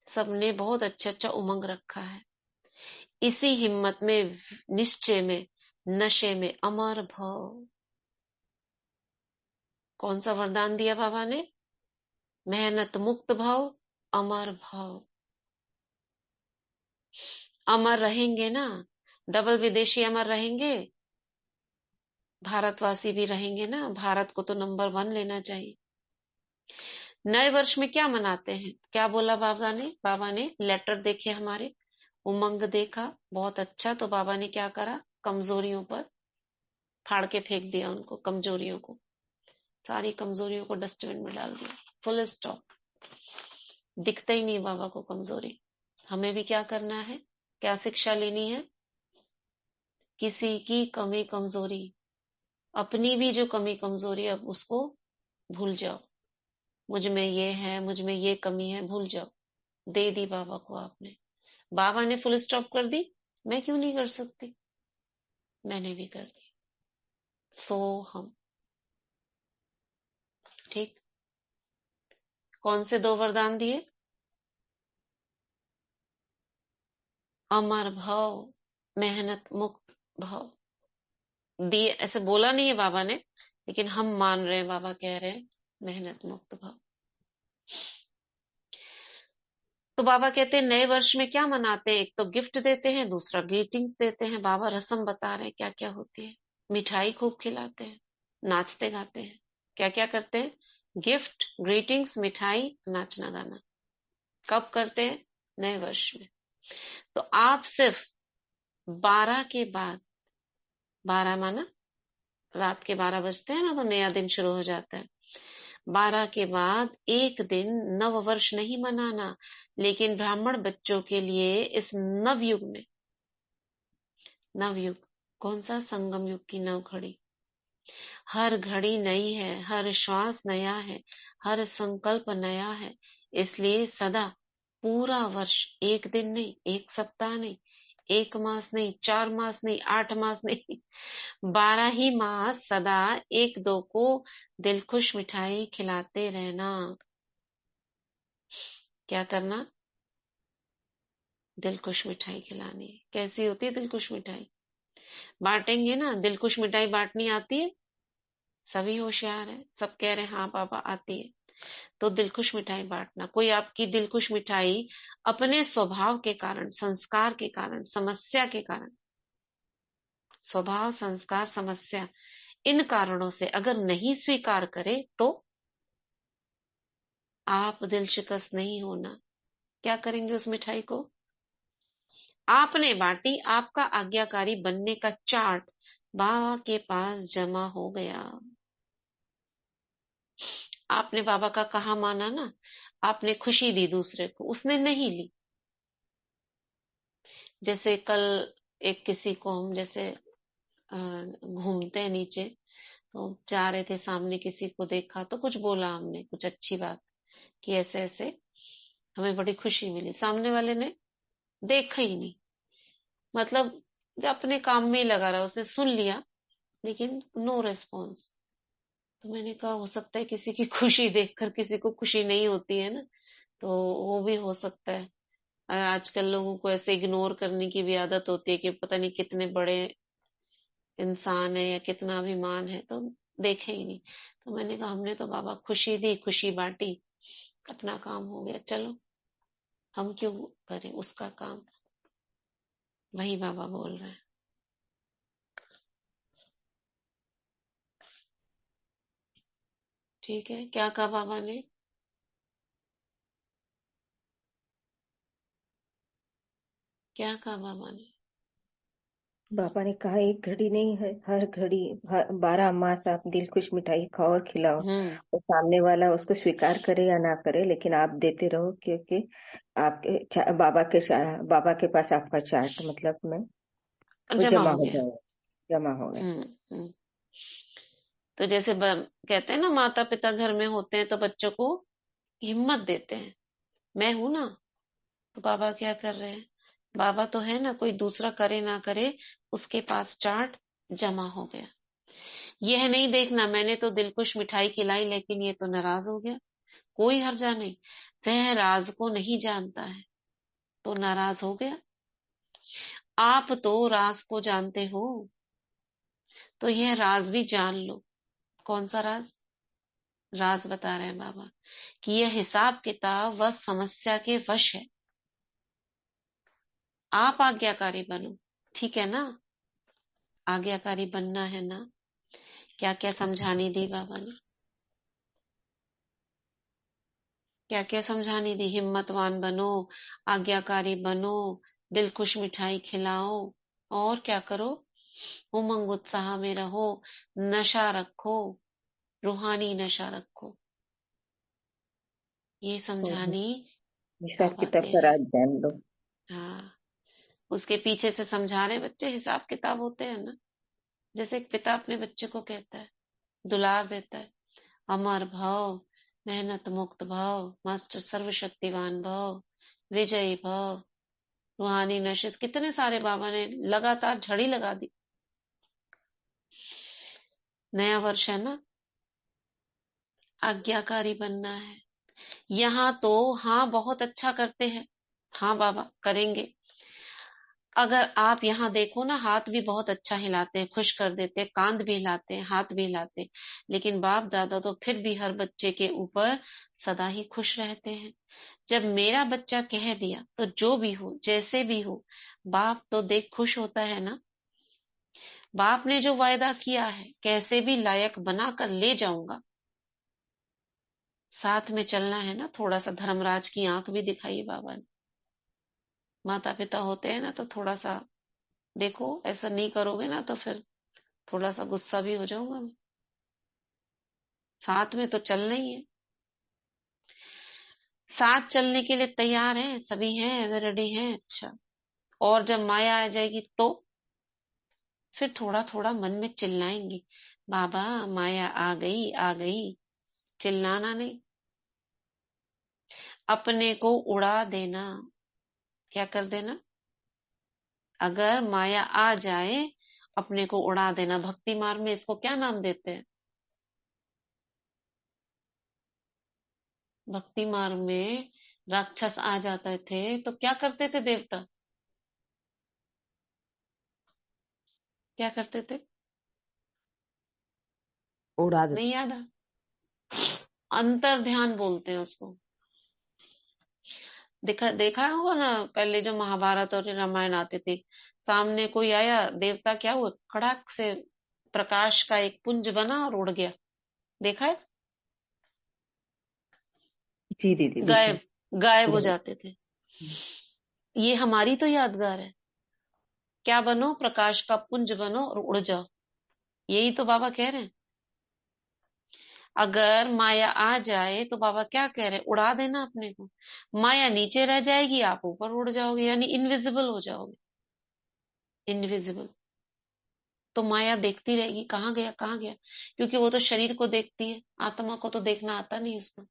Speaker 1: सबने बहुत अच्छा अच्छा उमंग रखा है। इसी हिम्मत में, निश्चय में, नशे में अमर भव। कौन सा वरदान दिया बाबा ने, मेहनत मुक्त भव, अमर भव। अमर रहेंगे ना, डबल विदेशी अमर रहेंगे, भारतवासी भी रहेंगे ना। भारत को तो नंबर 1 लेना चाहिए। नए वर्ष में क्या मनाते हैं, क्या बोला बाबा ने, बाबा ने लेटर देखे हमारे, उमंग देखा, बहुत अच्छा। तो बाबा ने क्या करा, कमजोरियों पर फाड़ के फेंक दिया, उनको कमजोरियों को, सारी कमजोरियों को डस्टबिन में डाल दिया, फुल स्टॉप। दिखता ही नहीं बाबा को कमजोरी। हमें भी क्या करना है, क्या शिक्षा लेनी है, किसी की कमी कमजोरी, अपनी भी जो कमी कमजोरी है, अब उसको भूल जाओ। मुझ में ये है, मुझ में ये कमी है, भूल जाओ। दे दी बाबा को आपने, बाबा ने फुल स्टॉप कर दी, मैं क्यों नहीं कर सकती, मैंने भी कर दी। सो हम ठीक। कौन से 2 वरदान दिए, अमर भव, मेहनत मुक्त भव दिए। ऐसे बोला नहीं है बाबा ने, लेकिन हम मान रहे हैं, बाबा कह रहे हैं मेहनत मुक्त भव। तो बाबा कहते हैं नए वर्ष में क्या मनाते हैं, एक तो गिफ्ट देते हैं, दूसरा ग्रीटिंग्स देते हैं। बाबा रस्म बता रहे हैं क्या क्या होती है। मिठाई खूब खिलाते हैं, नाचते गाते हैं, क्या क्या करते हैं, गिफ्ट, ग्रीटिंग्स, मिठाई, नाचना गाना। कब करते हैं, नए वर्ष में। तो आप सिर्फ 12 के बाद, 12 माना रात के 12 बजते हैं ना, तो नया दिन शुरू हो जाता है। 12 के बाद एक दिन नव वर्ष नहीं मनाना, लेकिन ब्राह्मण बच्चों के लिए इस नवयुग में, नवयुग कौन सा, संगम युग की नव घड़ी। हर घड़ी नई है, हर श्वास नया है, हर संकल्प नया है। इसलिए सदा पूरा वर्ष, एक दिन नहीं, एक सप्ताह नहीं, 1 मास नहीं, 4 मास नहीं, 8 मास नहीं, 12 ही मास सदा एक दो को दिलखुश मिठाई खिलाते रहना। क्या करना? दिलखुश मिठाई खिलानी। कैसी होती है दिलखुश मिठाई? बांटेंगे ना। दिलखुश मिठाई बांटनी आती है? सभी होशियार है, सब कह रहे हैं हाँ पापा आती है। तो दिलखुश मिठाई बांटना। कोई आपकी दिलखुश मिठाई अपने स्वभाव के कारण, संस्कार के कारण, समस्या के कारण, स्वभाव, संस्कार, समस्या, इन कारणों से अगर नहीं स्वीकार करे तो आप दिल शिकस्त नहीं होना। क्या करेंगे उस मिठाई को? आपने बांटी, आपका आज्ञाकारी बनने का चार्ट बाबा के पास जमा हो गया। आपने बाबा का कहा माना ना, आपने खुशी दी दूसरे को, उसने नहीं ली। जैसे कल एक किसी को हम जैसे घूमते हैं नीचे, तो जा रहे थे, सामने किसी को देखा तो कुछ बोला हमने, कुछ अच्छी बात कि ऐसे ऐसे हमें बड़ी खुशी मिली। सामने वाले ने देखा ही नहीं, मतलब जो अपने काम में ही लगा रहा, उसने सुन लिया लेकिन नो रेस्पॉन्स। तो मैंने कहा हो सकता है किसी की खुशी देखकर किसी को खुशी नहीं होती है ना, तो वो भी हो सकता है। आजकल लोगों को ऐसे इग्नोर करने की भी आदत होती है कि पता नहीं कितने बड़े इंसान है या कितना अभिमान है, तो देखे ही नहीं। तो मैंने कहा हमने तो बाबा खुशी दी, खुशी बांटी, अपना काम हो गया, चलो हम क्यों करें उसका काम। वही बाबा बोल रहे हैं। ठीक है, क्या कहा बाबा ने? क्या कहा बाबा ने?
Speaker 6: बाबा ने कहा एक घड़ी नहीं है, हर घड़ी 12 मास आप दिल खुश मिठाई खाओ और खिलाओ। और सामने वाला उसको स्वीकार करे या ना करे, लेकिन आप देते रहो, क्योंकि आपके बाबा के पास आपका चार्ट मतलब में वो
Speaker 1: जमा
Speaker 6: जमा
Speaker 1: हो
Speaker 6: हो
Speaker 1: गया।
Speaker 6: जाए, जमा हो गए।
Speaker 1: हम्म। तो जैसे कहते हैं ना, माता पिता घर में होते हैं तो बच्चों को हिम्मत देते हैं, मैं हूं ना। तो बाबा क्या कर रहे हैं? बाबा तो है ना, कोई दूसरा करे ना करे, उसके पास चार्ट जमा हो गया। यह नहीं देखना मैंने तो दिलकुश मिठाई खिलाई लेकिन ये तो नाराज हो गया, कोई हर्जा नहीं। वह राज को नहीं जानता है तो नाराज हो गया। आप तो राज को जानते हो, तो यह राज भी जान लो। कौन सा राज? राज बता रहे हैं बाबा कि यह हिसाब किताब व समस्या के वश है। आप आज्ञाकारी बनो, ठीक है ना? आज्ञाकारी बनना है ना? क्या क्या समझानी दी बाबा ने? क्या क्या समझानी दी? हिम्मतवान बनो, आज्ञाकारी बनो, दिलखुश मिठाई खिलाओ, और क्या करो? उमंग उत्साह में रहो, नशा रखो, रूहानी नशा रखो। ये
Speaker 6: और
Speaker 1: समझानी
Speaker 6: हिसाब
Speaker 1: बाबा
Speaker 6: किताब
Speaker 1: दे
Speaker 6: का
Speaker 1: रहे।
Speaker 6: राज जान लो।
Speaker 1: हाँ, उसके पीछे से समझा रहे बच्चे, हिसाब किताब होते हैं ना। जैसे एक पिता अपने बच्चे को कहता है, दुलार देता है, अमर भव, मेहनत मुक्त भव, मास्टर सर्वशक्तिवान भव, विजयी भव, रूहानी नशिश, कितने सारे बाबा ने लगातार झड़ी लगा दी। नया वर्ष है ना, आज्ञाकारी बनना है। यहाँ तो हाँ बहुत अच्छा करते हैं, हाँ बाबा करेंगे। अगर आप यहाँ देखो ना, हाथ भी बहुत अच्छा हिलाते हैं, खुश कर देते हैं, कांध भी हिलाते हैं, हाथ भी हिलाते हैं, लेकिन बाप दादा तो फिर भी हर बच्चे के ऊपर सदा ही खुश रहते हैं। जब मेरा बच्चा कह दिया तो जो भी हो, जैसे भी हो, बाप तो देख खुश होता है ना। बाप ने जो वायदा किया है, कैसे भी लायक बना कर ले जाऊंगा। साथ में चलना है ना, थोड़ा सा धर्मराज की आंख भी दिखाई बाबा ने। माता पिता होते हैं ना, तो थोड़ा सा देखो, ऐसा नहीं करोगे ना तो फिर थोड़ा सा गुस्सा भी हो जाऊंगा मैं। साथ में तो चलना ही है। साथ चलने के लिए तैयार हैं, सभी हैं, वे रेडी हैं। अच्छा, और जब माया आ जाएगी तो फिर थोड़ा थोड़ा मन में चिल्लाएंगे, बाबा माया आ गई आ गई। चिल्लाना नहीं, अपने को उड़ा देना। क्या कर देना? अगर माया आ जाए अपने को उड़ा देना। भक्ति मार्ग में इसको क्या नाम देते हैं? भक्ति मार्ग में राक्षस आ जाते थे तो क्या करते थे देवता? क्या करते थे?
Speaker 2: उड़ा
Speaker 1: नहीं
Speaker 2: देते।
Speaker 1: याद है? अंतर ध्यान बोलते हैं उसको। देखा होगा ना, पहले जो महाभारत और रामायण आते थे, सामने कोई आया देवता, क्या हुआ, खड़ाक से प्रकाश का एक पुंज बना और उड़ गया। देखा है?
Speaker 6: जी दीदी देखिए।
Speaker 1: गायब गायब हो
Speaker 6: गायब।
Speaker 1: जाते थे। ये हमारी तो यादगार है। क्या बनो? प्रकाश का पुंज बनो और उड़ जाओ। यही तो बाबा कह रहे हैं। अगर माया आ जाए तो बाबा क्या कह रहे हैं? उड़ा देना अपने को। माया नीचे रह जाएगी, आप ऊपर उड़ जाओगे, यानी इनविजिबल हो जाओगे। इनविजिबल। तो माया देखती रहेगी कहाँ गया कहाँ गया, क्योंकि वो तो शरीर को देखती है, आत्मा को तो देखना आता नहीं उसको।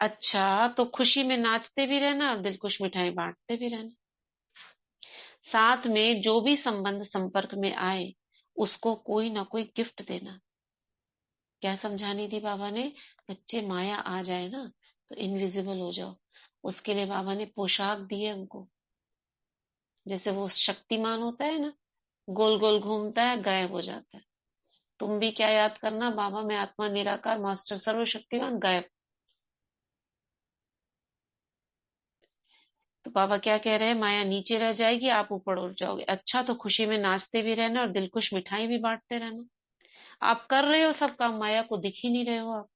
Speaker 1: अच्छा, तो खुशी में नाचते भी रहना और दिलखुश मिठाई बांटते भी रहना। साथ में जो भी संबंध संपर्क में आए उसको कोई ना कोई गिफ्ट देना। क्या समझानी थी बाबा ने? बच्चे माया आ जाए ना तो इनविजिबल हो जाओ। उसके लिए बाबा ने पोशाक दी है उनको। जैसे वो शक्तिमान होता है ना, गोल गोल घूमता है, गायब हो जाता है। तुम भी क्या याद करना? बाबा में आत्मा निराकार मास्टर सर्वशक्तिमान गायब। तो बाबा क्या कह रहे हैं? माया नीचे रह जाएगी, आप ऊपर उड़ जाओगे। अच्छा, तो खुशी में नाचते भी रहना और दिलखुश मिठाई भी बांटते रहना। आप कर रहे हो सब काम, माया को दिख ही नहीं रहे हो आप।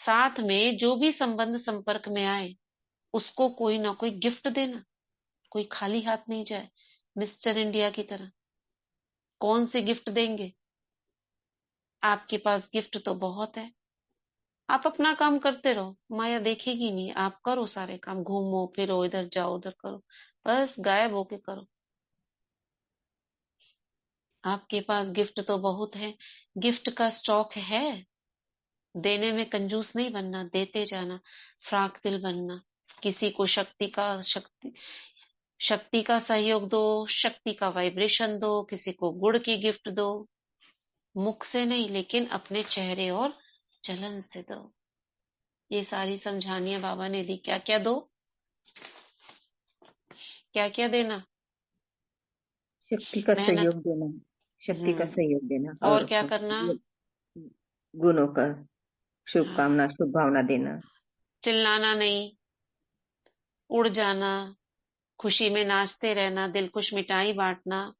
Speaker 1: साथ में जो भी संबंध संपर्क में आए उसको कोई ना कोई गिफ्ट देना। कोई खाली हाथ नहीं जाए, मिस्टर इंडिया की तरह। कौन से गिफ्ट देंगे? आपके पास गिफ्ट तो बहुत है। आप अपना काम करते रहो, माया देखेगी नहीं। आप करो सारे काम, घूमो फिरो, इधर जाओ उधर करो, बस गायब होके करो। आपके पास गिफ्ट तो बहुत है, गिफ्ट का स्टॉक है। देने में कंजूस नहीं बनना, देते जाना। फ्राक दिल बनना। किसी को शक्ति का सहयोग दो, शक्ति का वाइब्रेशन दो, किसी को गुड़ की गिफ्ट दो। मुख से नहीं, लेकिन अपने चेहरे और चलन से दो। ये सारी समझानियां बाबा ने दी। क्या क्या दो? क्या क्या देना?
Speaker 6: शक्ति का
Speaker 1: मेहनत।
Speaker 6: सहयोग देना। शक्ति का
Speaker 1: हम्म।
Speaker 6: सहयोग देना
Speaker 1: और
Speaker 6: और
Speaker 1: क्या करना?
Speaker 6: गुणों का
Speaker 1: हाँ,
Speaker 6: शुभकामना शुभ भावना देना।
Speaker 1: चिल्लाना नहीं, उड़ जाना, खुशी में नाचते रहना, दिलखुश मिठाई बांटना,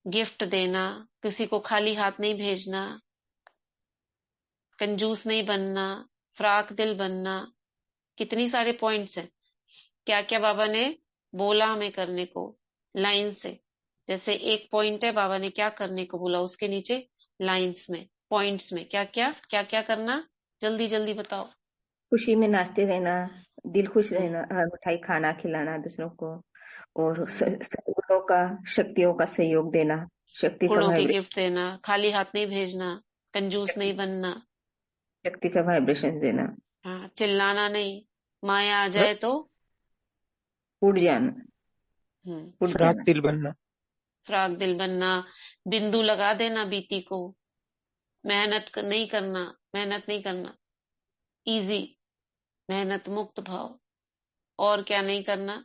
Speaker 1: गिफ्ट देना, किसी को खाली हाथ नहीं भेजना, कंजूस नहीं बनना, फ्राक दिल बनना। कितनी सारे पॉइंट्स हैं। क्या क्या बाबा ने बोला हमें करने को, लाइन से। जैसे एक पॉइंट है, बाबा ने क्या करने को बोला, उसके नीचे लाइंस में, पॉइंट्स में क्या क्या करना, जल्दी जल्दी बताओ।
Speaker 6: खुशी में नाचते रहना, दिल खुश
Speaker 1: हम्म।
Speaker 6: रहना, हर मिठाई खाना खिलाना दूसरों को, और
Speaker 1: हम्म।
Speaker 6: गुणों का शक्तियों का सहयोग देना। शक्ति का
Speaker 1: गुणों की
Speaker 6: वाइब्रेशन।
Speaker 1: गिफ्ट देना, खाली हाथ नहीं भेजना, कंजूस नहीं बनना।
Speaker 6: शक्ति का वाइब्रेशन देना।
Speaker 1: हाँ, चिल्लाना नहीं, माया आ जाए
Speaker 3: बस
Speaker 1: तो।
Speaker 6: उड़ जाना।
Speaker 1: हम्म।
Speaker 6: उड़
Speaker 3: फ्राक
Speaker 6: जाना।
Speaker 3: दिल बनना।
Speaker 1: फ्राक दिल बनना, बिंदु लगा देना बीती को। नहीं करना, मेहनत नहीं करना, इजी, मेहनत मुक्त भाव। और क्या नहीं करना?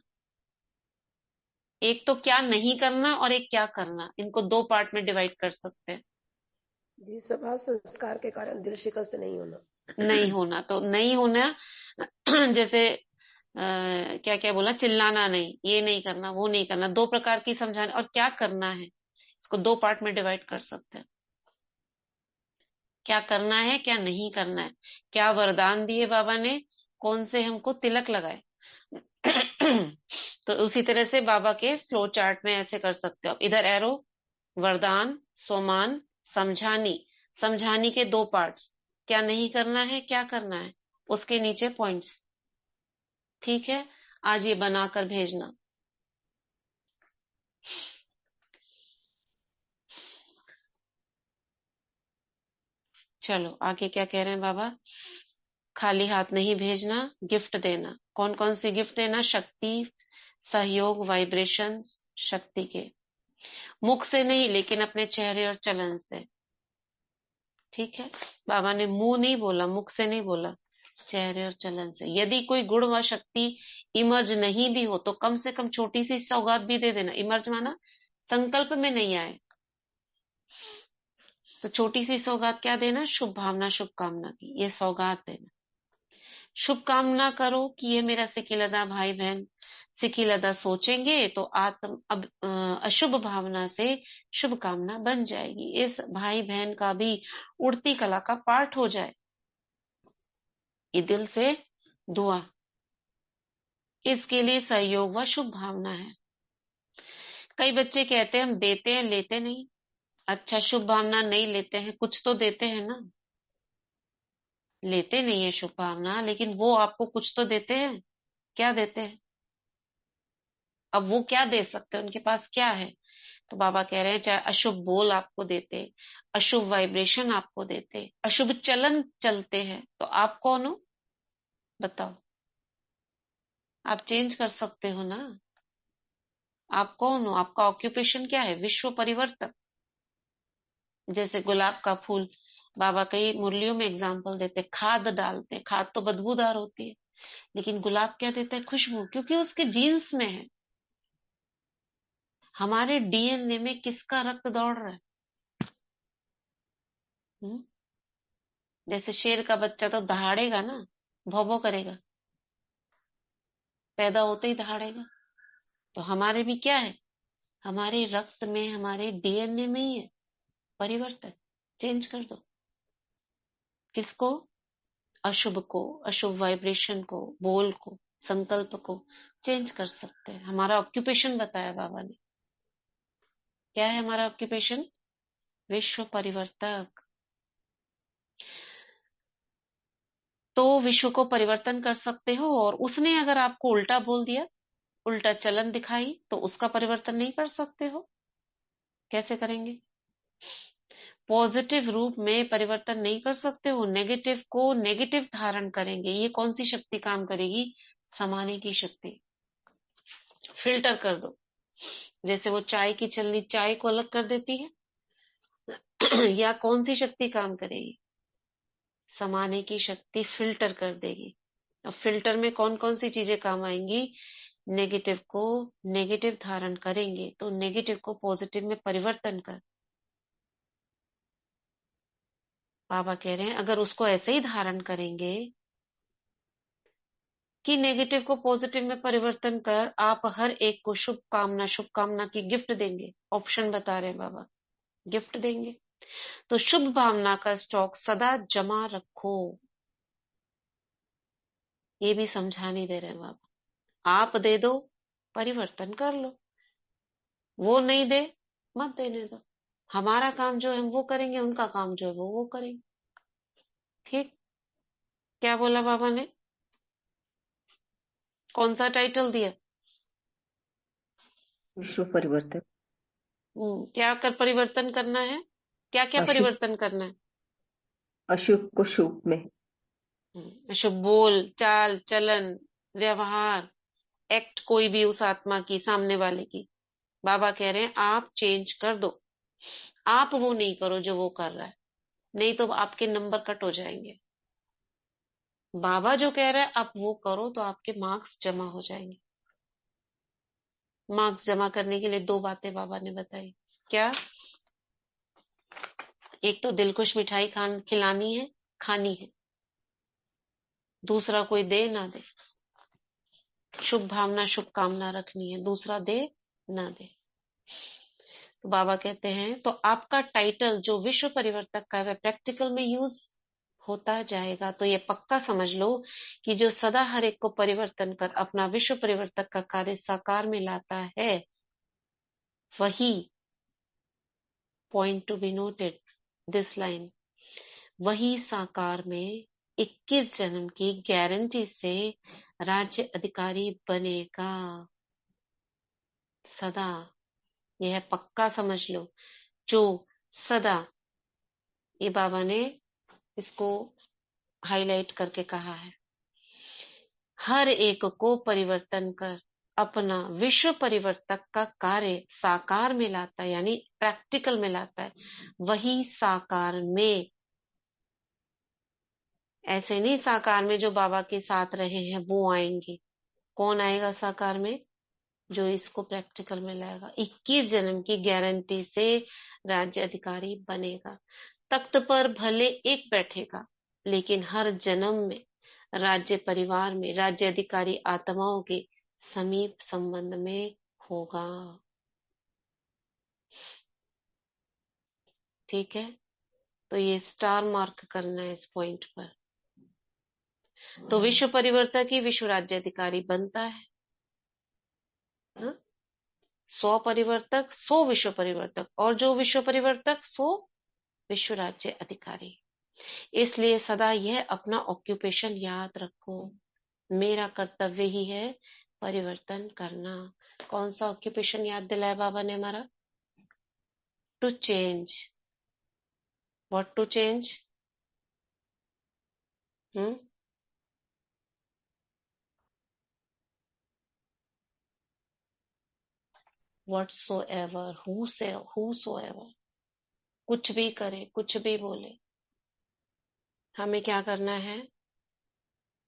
Speaker 1: एक तो क्या नहीं करना और एक क्या करना, इनको दो पार्ट में डिवाइड कर सकते हैं।
Speaker 8: जी, स्वभाव संस्कार के कारण दिल शिकस्त नहीं होना।
Speaker 1: नहीं होना तो नहीं होना। जैसे क्या क्या बोला, चिल्लाना नहीं, ये नहीं करना, वो नहीं करना, दो प्रकार की समझाने। और क्या करना है, इसको दो पार्ट में डिवाइड कर सकते हैं। क्या करना है, क्या नहीं करना है। क्या वरदान दिए बाबा ने, कौन से हमको तिलक लगाए। तो उसी तरह से बाबा के फ्लो चार्ट में ऐसे कर सकते हो आप। इधर एरो, वरदान, सोमान, समझानी। समझानी के दो पार्ट्स, क्या नहीं करना है, क्या करना है, उसके नीचे पॉइंट्स। ठीक है, आज ये बनाकर भेजना। चलो आगे क्या कह रहे हैं बाबा? खाली हाथ नहीं भेजना, गिफ्ट देना। कौन कौन सी गिफ्ट देना? शक्ति, सहयोग, वाइब्रेशन शक्ति के। मुख से नहीं, लेकिन अपने चेहरे और चलन से। ठीक है, बाबा ने मुंह नहीं बोला, मुख से नहीं बोला, चेहरे और चलन से। यदि कोई गुण व शक्ति इमर्ज नहीं भी हो तो कम से कम छोटी सी सौगात भी दे देना। इमर्ज माना संकल्प में नहीं आए तो छोटी सी सौगात क्या देना? शुभ भावना, शुभकामना की ये सौगात देना। शुभकामना करो कि ये मेरा सिकिलदा भाई बहन सिकिलदा सोचेंगे तो आत्म अब अशुभ भावना से शुभ कामना बन जाएगी। इस भाई बहन का भी उड़ती कला का पार्ट हो जाए। ये दिल से दुआ, इसके लिए सहयोग व शुभ भावना है। कई बच्चे कहते हैं हम देते हैं, लेते नहीं। अच्छा, शुभ भावना नहीं लेते हैं, कुछ तो देते हैं ना। लेते नहीं है शुभ भावना, लेकिन वो आपको कुछ तो देते हैं। क्या देते हैं? अब वो क्या दे सकते हैं? उनके पास क्या है? तो बाबा कह रहे हैं चाहे अशुभ बोल आपको देते, अशुभ वाइब्रेशन आपको देते, अशुभ चलन चलते हैं, तो आप कौन हो बताओ? आप चेंज कर सकते हो ना। आप कौन हो? आपका ऑक्यूपेशन क्या है? विश्व परिवर्तक। जैसे गुलाब का फूल, बाबा कई मुरलियों में एग्जाम्पल देते, खाद डालते, खाद तो बदबूदार होती है, लेकिन गुलाब क्या देता है? खुशबू, क्योंकि उसके जीन्स में है। हमारे डीएनए में किसका रक्त दौड़ रहा है? हुँ? जैसे शेर का बच्चा तो दहाड़ेगा ना, भौ भौ करेगा, पैदा होते ही दहाड़ेगा। तो हमारे भी क्या है? हमारे रक्त में, हमारे डीएनए में ही है परिवर्तन। चेंज कर दो। किसको? अशुभ को, अशुभ वाइब्रेशन को, बोल को, संकल्प को चेंज कर सकते हैं। हमारा ऑक्यूपेशन बताया बाबा ने। क्या है हमारा ऑक्यूपेशन? विश्व परिवर्तक। तो विश्व को परिवर्तन कर सकते हो, और उसने अगर आपको उल्टा बोल दिया, उल्टा चलन दिखाई, तो उसका परिवर्तन नहीं कर सकते हो। कैसे करेंगे? पॉजिटिव रूप में परिवर्तन नहीं कर सकते हो, नेगेटिव को नेगेटिव धारण करेंगे। ये कौन सी शक्ति काम करेगी? समाने की शक्ति। फिल्टर कर दो। जैसे वो चाय की छलनी चाय को अलग कर देती है या कौन सी शक्ति काम करेगी? समाने की शक्ति फिल्टर कर देगी। अब फिल्टर में कौन कौन सी चीजें काम आएंगी? नेगेटिव को नेगेटिव धारण करेंगे तो नेगेटिव को पॉजिटिव में परिवर्तन कर। बाबा कह रहे हैं अगर उसको ऐसे ही धारण करेंगे कि नेगेटिव को पॉजिटिव में परिवर्तन कर, आप हर एक को शुभ कामना की गिफ्ट देंगे। ऑप्शन बता रहे हैं बाबा, गिफ्ट देंगे। तो शुभ भावना का स्टॉक सदा जमा रखो। ये भी समझा नहीं दे रहे हैं बाबा। आप दे दो, परिवर्तन कर लो। वो नहीं दे, मत देने दो। हमारा काम जो है हम वो करेंगे, उनका काम जो है वो करेंगे। ठीक? क्या बोला बाबा ने? कौन सा टाइटल दिया?
Speaker 6: विश्व परिवर्तक।
Speaker 1: क्या कर परिवर्तन करना है? क्या क्या
Speaker 6: अशुभ
Speaker 1: परिवर्तन करना है?
Speaker 6: अशुभ को शुभ में।
Speaker 1: शुभ बोल, चाल, चलन, व्यवहार, एक्ट, कोई भी उस आत्मा की, सामने वाले की। बाबा कह रहे हैं आप चेंज कर दो। आप वो नहीं करो जो वो कर रहा है, नहीं तो आपके नंबर कट हो जाएंगे। बाबा जो कह रहा है आप वो करो तो आपके मार्क्स जमा हो जाएंगे। मार्क्स जमा करने के लिए दो बातें बाबा ने बताई। क्या? एक तो दिलखुश मिठाई खिलानी है, खानी है। दूसरा कोई दे ना दे, शुभ भावना शुभ कामना रखनी है। दूसरा दे ना दे। तो बाबा कहते हैं तो आपका टाइटल जो विश्व परिवर्तक का है वह प्रैक्टिकल में यूज होता जाएगा। तो ये पक्का समझ लो कि जो सदा हर एक को परिवर्तन कर अपना विश्व परिवर्तक का कार्य साकार में लाता है, वही, point to be noted this line, वही साकार में 21 जन्म की गारंटी से राज्य अधिकारी बनेगा। सदा, यह पक्का समझ लो। जो सदा, ये बाबा ने इसको हाईलाइट करके कहा है, हर एक को परिवर्तन कर अपना विश्व परिवर्तक का कार्य साकार में लाता है, यानी प्रैक्टिकल में लाता है। वही साकार में, ऐसे नहीं साकार में जो बाबा के साथ रहे हैं वो आएंगे। कौन आएगा साकार में? जो इसको प्रैक्टिकल में लाएगा। 21 जन्म की गारंटी से राज्य अधिकारी बनेगा। तख्त पर भले एक बैठेगा, लेकिन हर जन्म में राज्य परिवार में राज्य अधिकारी आत्माओं के समीप संबंध में होगा। ठीक है, तो ये स्टार मार्क करना है इस पॉइंट पर। तो विश्व परिवर्तक ही विश्व राज्य अधिकारी बनता है। 100 परिवर्तक 100 विश्व परिवर्तक, और जो विश्व परिवर्तक 100 विश्व राज्य अधिकारी। इसलिए सदा यह अपना ऑक्यूपेशन याद रखो, मेरा कर्तव्य ही है परिवर्तन करना। कौन सा ऑक्यूपेशन याद दिलाया बाबा ने हमारा? To change. What to change? whatsoever, whosoever, कुछ भी करे, कुछ भी बोले, हमें क्या करना है?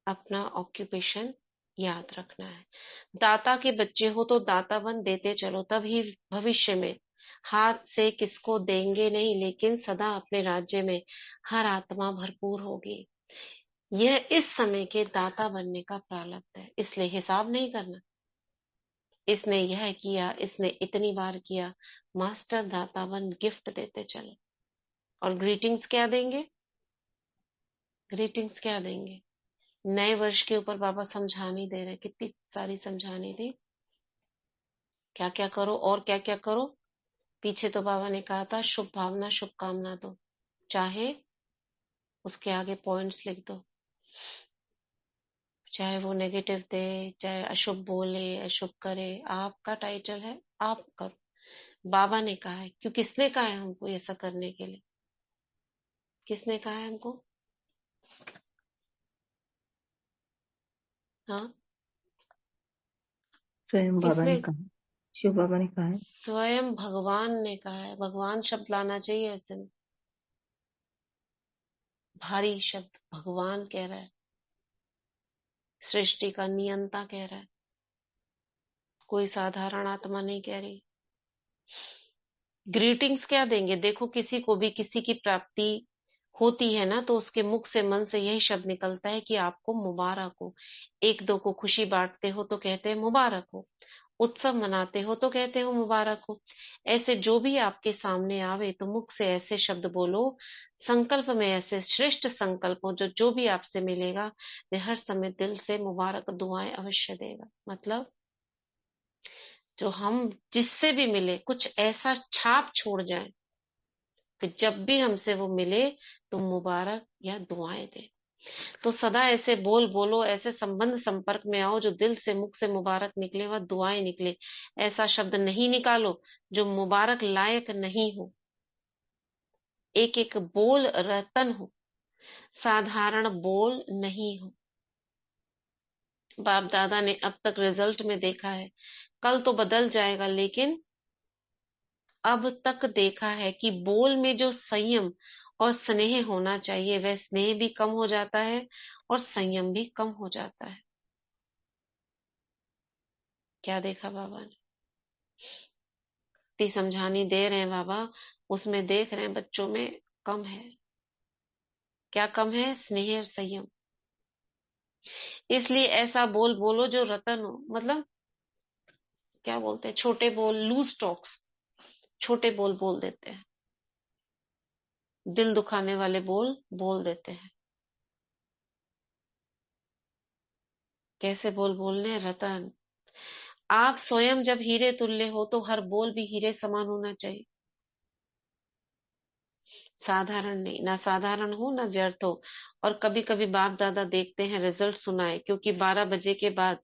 Speaker 1: अपना ऑक्यूपेशन याद रखना है। दाता के बच्चे हो तो दाता बन देते चलो, तभी भविष्य में हाथ से किसको देंगे नहीं, लेकिन सदा अपने राज्य में हर आत्मा भरपूर होगी। यह इस समय के दाता बनने का प्रारब्ध है, इसलिए हिसाब नहीं करना। इसने यह किया, इसने इतनी बार किया। मास्टर दाता बन गिफ्ट देते चलो। और ग्रीटिंग्स क्या देंगे? ग्रीटिंग्स क्या देंगे? नए वर्ष के ऊपर बाबा समझानी दे रहे, कितनी सारी समझानी दी, क्या क्या करो और क्या क्या करो। पीछे तो बाबा ने कहा था शुभ भावना शुभकामना दो, चाहे उसके आगे पॉइंट्स लिख दो, चाहे वो नेगेटिव दे, चाहे अशुभ बोले, अशुभ करे, आपका टाइटल है, आप करो। बाबा ने कहा है, क्यों? किसने कहा है हमको ऐसा करने के लिए? किसने कहा है हमको? हाँ,
Speaker 6: स्वयं बाबा ने
Speaker 1: किसने?
Speaker 6: कहा, शिव बाबा ने कहा है।
Speaker 1: स्वयं भगवान ने कहा है। भगवान शब्द लाना चाहिए ऐसे में, भारी शब्द। भगवान कह रहा है, सृष्टि का नियंता कह रहा है, कोई साधारण आत्मा नहीं कह रही। ग्रीटिंग्स क्या देंगे? देखो, किसी को भी किसी की प्राप्ति होती है ना, तो उसके मुख से मन से यही शब्द निकलता है कि आपको मुबारक हो। एक दो को खुशी बांटते हो तो कहते हैं मुबारक हो, उत्सव मनाते हो तो कहते हो मुबारक हो। ऐसे जो भी आपके सामने आवे तो मुख से ऐसे शब्द बोलो, संकल्प में ऐसे श्रेष्ठ संकल्प हो, जो जो भी आपसे मिलेगा वे हर समय दिल से मुबारक दुआएं अवश्य देगा। मतलब जो हम जिससे भी मिले कुछ ऐसा छाप छोड़ जाए कि जब भी हमसे वो मिले तो मुबारक या दुआएं दे। तो सदा ऐसे बोल बोलो, ऐसे संबंध संपर्क में आओ जो दिल से मुख से मुबारक निकले व दुआएं निकले। ऐसा शब्द नहीं निकालो जो मुबारक लायक नहीं हो। एक एक बोल रतन हो, साधारण बोल नहीं हो। बाप दादा ने अब तक रिजल्ट में देखा है, कल तो बदल जाएगा, लेकिन अब तक देखा है कि बोल में जो संयम और स्नेह होना चाहिए वह स्नेह भी कम हो जाता है और संयम भी कम हो जाता है। क्या देखा बाबा ने? इतनी समझानी दे रहे हैं बाबा, उसमें देख रहे हैं बच्चों में कम है। क्या कम है? स्नेह और संयम। इसलिए ऐसा बोल बोलो जो रतन हो। मतलब क्या बोलते हैं, छोटे बोल, लूज टॉक्स, छोटे बोल बोल देते हैं, दिल दुखाने वाले बोल बोल देते हैं। कैसे बोल बोलने? रतन। आप स्वयं जब हीरे तुल्य हो तो हर बोल भी हीरे समान होना चाहिए, साधारण नहीं। ना साधारण हो ना व्यर्थ हो। और कभी कभी बाप दादा देखते हैं रिजल्ट सुनाए, क्योंकि 12 बजे के बाद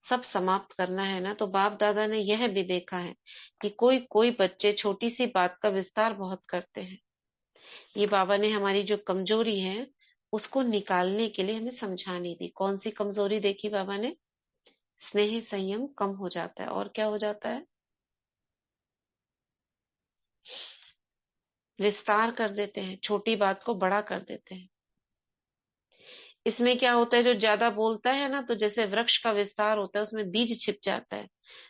Speaker 1: सब समाप्त करना है ना। तो बाप दादा ने यह भी देखा है कि कोई कोई बच्चे छोटी सी बात का विस्तार बहुत करते हैं। ये बाबा ने हमारी जो कमजोरी है उसको निकालने के लिए हमें समझानी थी। कौन सी कमजोरी देखी बाबा ने? स्नेह संयम कम हो जाता है। और क्या हो जाता है? विस्तार कर देते हैं, छोटी बात को बड़ा कर देते हैं। इसमें क्या होता है, जो ज्यादा बोलता है ना, तो जैसे वृक्ष का विस्तार होता है उसमें बीज छिप जाता है।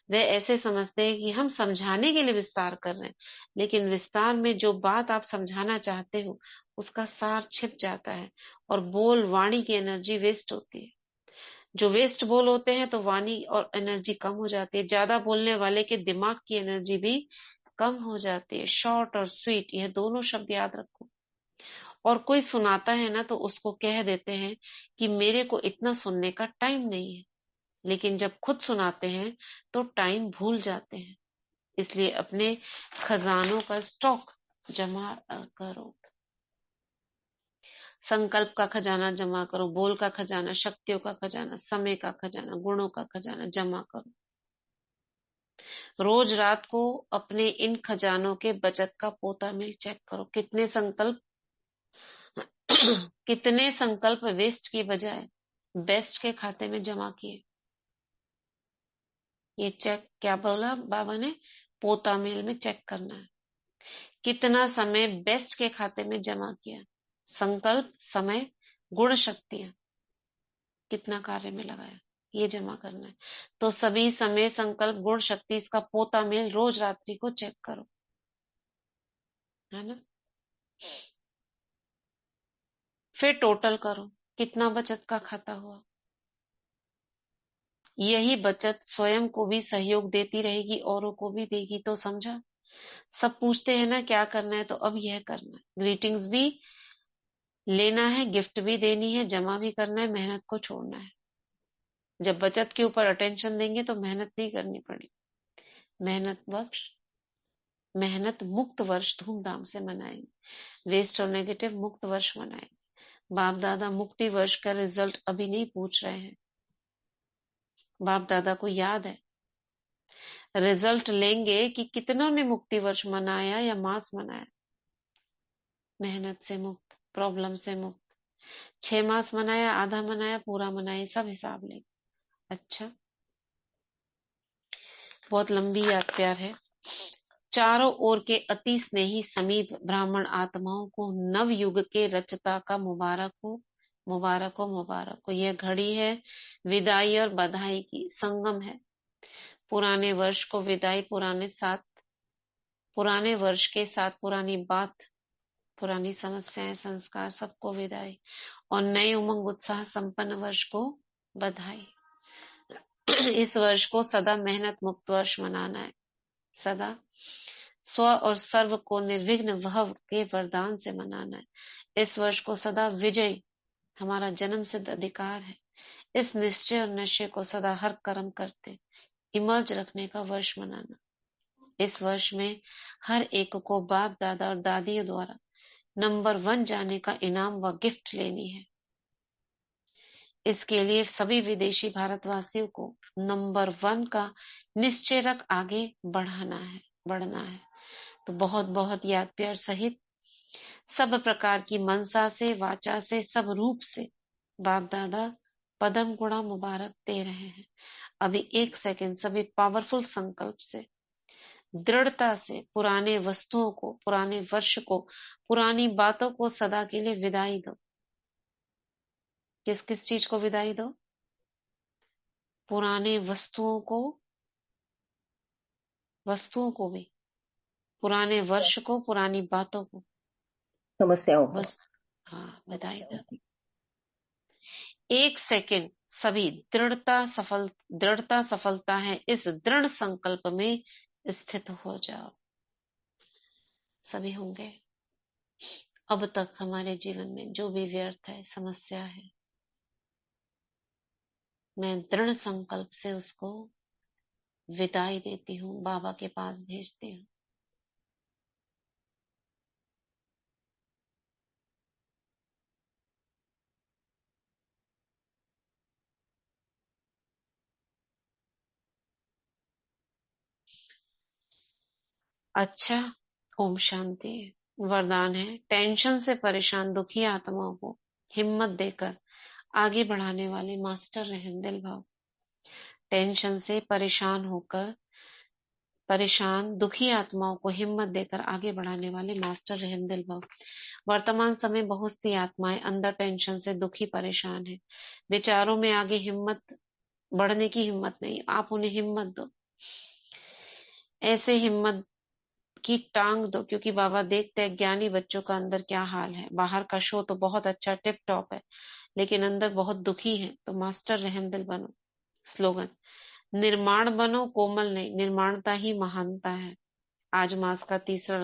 Speaker 1: वे ऐसे समझते हैं कि हम समझाने के लिए विस्तार कर रहे हैं, लेकिन विस्तार में जो बात आप समझाना चाहते हो उसका सार छिप जाता है और बोल वाणी की एनर्जी वेस्ट होती है। जो वेस्ट बोल होते हैं तो वाणी और एनर्जी कम हो जाती है। ज्यादा बोलने वाले के दिमाग की एनर्जी भी कम हो जाती है। शॉर्ट और स्वीट, यह दोनों शब्द याद रखो। और कोई सुनाता है ना तो उसको कह देते हैं कि मेरे को इतना सुनने का टाइम नहीं है, लेकिन जब खुद सुनाते हैं तो टाइम भूल जाते हैं। इसलिए अपने खजानों का स्टॉक जमा करो। संकल्प का खजाना जमा करो, बोल का खजाना, शक्तियों का खजाना, समय का खजाना, गुणों का खजाना जमा करो। रोज रात को अपने इन खजानों के बचत का पोता मिल चेक करो। कितने संकल्प वेस्ट की बजाय बेस्ट के खाते में जमा किए। ये चेक क्या बोला बाबा ने? पोता मेल में चेक करना है। कितना समय बेस्ट के खाते में जमा किया। संकल्प, समय, गुण, शक्तियां कितना कार्य में लगाया, ये जमा करना है। तो सभी समय, संकल्प, गुण, शक्ति, इसका पोता मेल रोज रात्रि को चेक करो, है ना। फिर टोटल करो, कितना बचत का खाता हुआ। यही बचत स्वयं को भी सहयोग देती रहेगी, औरों को भी देगी। तो समझा? सब पूछते हैं ना क्या करना है, तो अब यह करना है। ग्रीटिंग्स भी लेना है, गिफ्ट भी देनी है, जमा भी करना है, मेहनत को छोड़ना है। जब बचत के ऊपर अटेंशन देंगे तो मेहनत नहीं करनी पड़ेगी। मेहनत मुक्त वर्ष धूमधाम से मनाएंगे। वेस्ट और नेगेटिव मुक्त वर्ष मनाएंगे। बाप दादा मुक्ति वर्ष का रिजल्ट अभी नहीं पूछ रहे हैं। बाप दादा को याद है। रिजल्ट लेंगे कि कितनों ने मुक्ति वर्ष मनाया या मास मनाया। मेहनत से मुक्त, प्रॉब्लम से मुक्त। 6 मास मनाया, आधा मनाया, पूरा मनाया, सब हिसाब लेंगे। अच्छा, बहुत लंबी याद प्यार है। चारों ओर के अति स्नेही समीप ब्राह्मण आत्माओं को नव युग के रचता का मुबारक हो, मुबारक हो, मुबारक हो। यह घड़ी है विदाई और बधाई की, संगम है। पुराने वर्ष को विदाई, पुराने वर्ष के साथ पुरानी बात, पुरानी समस्याएं, संस्कार, सबको विदाई। और नए उमंग उत्साह संपन्न वर्ष को बधाई। इस वर्ष को सदा मेहनत मुक्त वर्ष मनाना है। सदा स्व और सर्व को निर्विघ्न वह के वरदान से मनाना है। इस वर्ष को सदा विजय हमारा जन्म सिद्ध अधिकार है। इस निश्चय और नशे को सदा हर कर्म करते इमर्ज रखने का वर्ष मनाना। इस वर्ष में हर एक को बाप दादा और दादियों द्वारा नंबर 1 जाने का इनाम व गिफ्ट लेनी है। इसके लिए सभी विदेशी भारतवासियों को नंबर 1 का निश्चय रख आगे बढ़ना है। तो बहुत बहुत याद प्यार सहित सब प्रकार की मनसा से, वाचा से, सब रूप से बाप दादा पदम गुणा मुबारक दे रहे हैं। अभी 1 सेकंड सभी पावरफुल संकल्प से, दृढ़ता से पुराने वस्तुओं को, पुराने वर्ष को, पुरानी बातों को सदा के लिए विदाई दो। किस किस चीज को विदाई दो? पुराने वस्तुओं को भी, पुराने वर्ष को, पुरानी बातों को,
Speaker 6: समस्याओं को।
Speaker 1: बस हाँ, विदाई दो। 1 सेकंड सभी दृढ़ता सफलता है, इस दृढ़ संकल्प में स्थित हो जाओ। सभी होंगे। अब तक हमारे जीवन में जो भी व्यर्थ है, समस्या है, मैं दृढ़ संकल्प से उसको विदाई देती हूँ, बाबा के पास भेजती हूँ। अच्छा, ओम शांति। वरदान है टेंशन से परेशान दुखी आत्माओं को हिम्मत देकर आगे बढ़ाने वाले मास्टर रहमदिल भाव। टेंशन से परेशान दुखी आत्माओं को हिम्मत देकर आगे बढ़ाने वाले मास्टर रहमदिल भाव। वर्तमान समय बहुत सी आत्माएं अंदर टेंशन से दुखी परेशान है, विचारों में आगे हिम्मत बढ़ने की हिम्मत नहीं, आप उन्हें हिम्मत दो, ऐसे हिम्मत की टांग दो, क्योंकि बाबा देखते हैं ज्ञानी बच्चों का अंदर क्या हाल है। बाहर का शो तो बहुत अच्छा टिप टॉप है, लेकिन अंदर बहुत दुखी है, तो मास्टर रहमदिल बनो। स्लोगन, निर्माण बनो, कोमल नहीं, निर्माणता ही महानता है। आज मास का तीसरा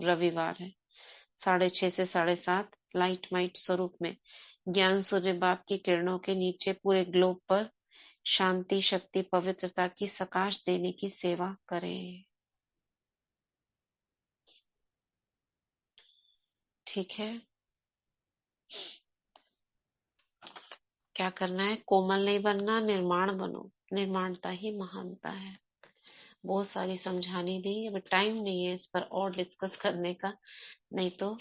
Speaker 1: रविवार है। 6:30 से 7:30 लाइट माइट स्वरूप में ज्ञान सूर्य बाप की किरणों के नीचे पूरे ग्लोब पर शांति, शक्ति, पवित्रता की सकाश देने की सेवा करें। ठीक है, क्या करना है? कोमल नहीं बनना, निर्माण बनो। निर्माणता ही महानता है। बहुत सारी समझानी दी, अब टाइम नहीं है इस पर और डिस्कस करने का, नहीं तो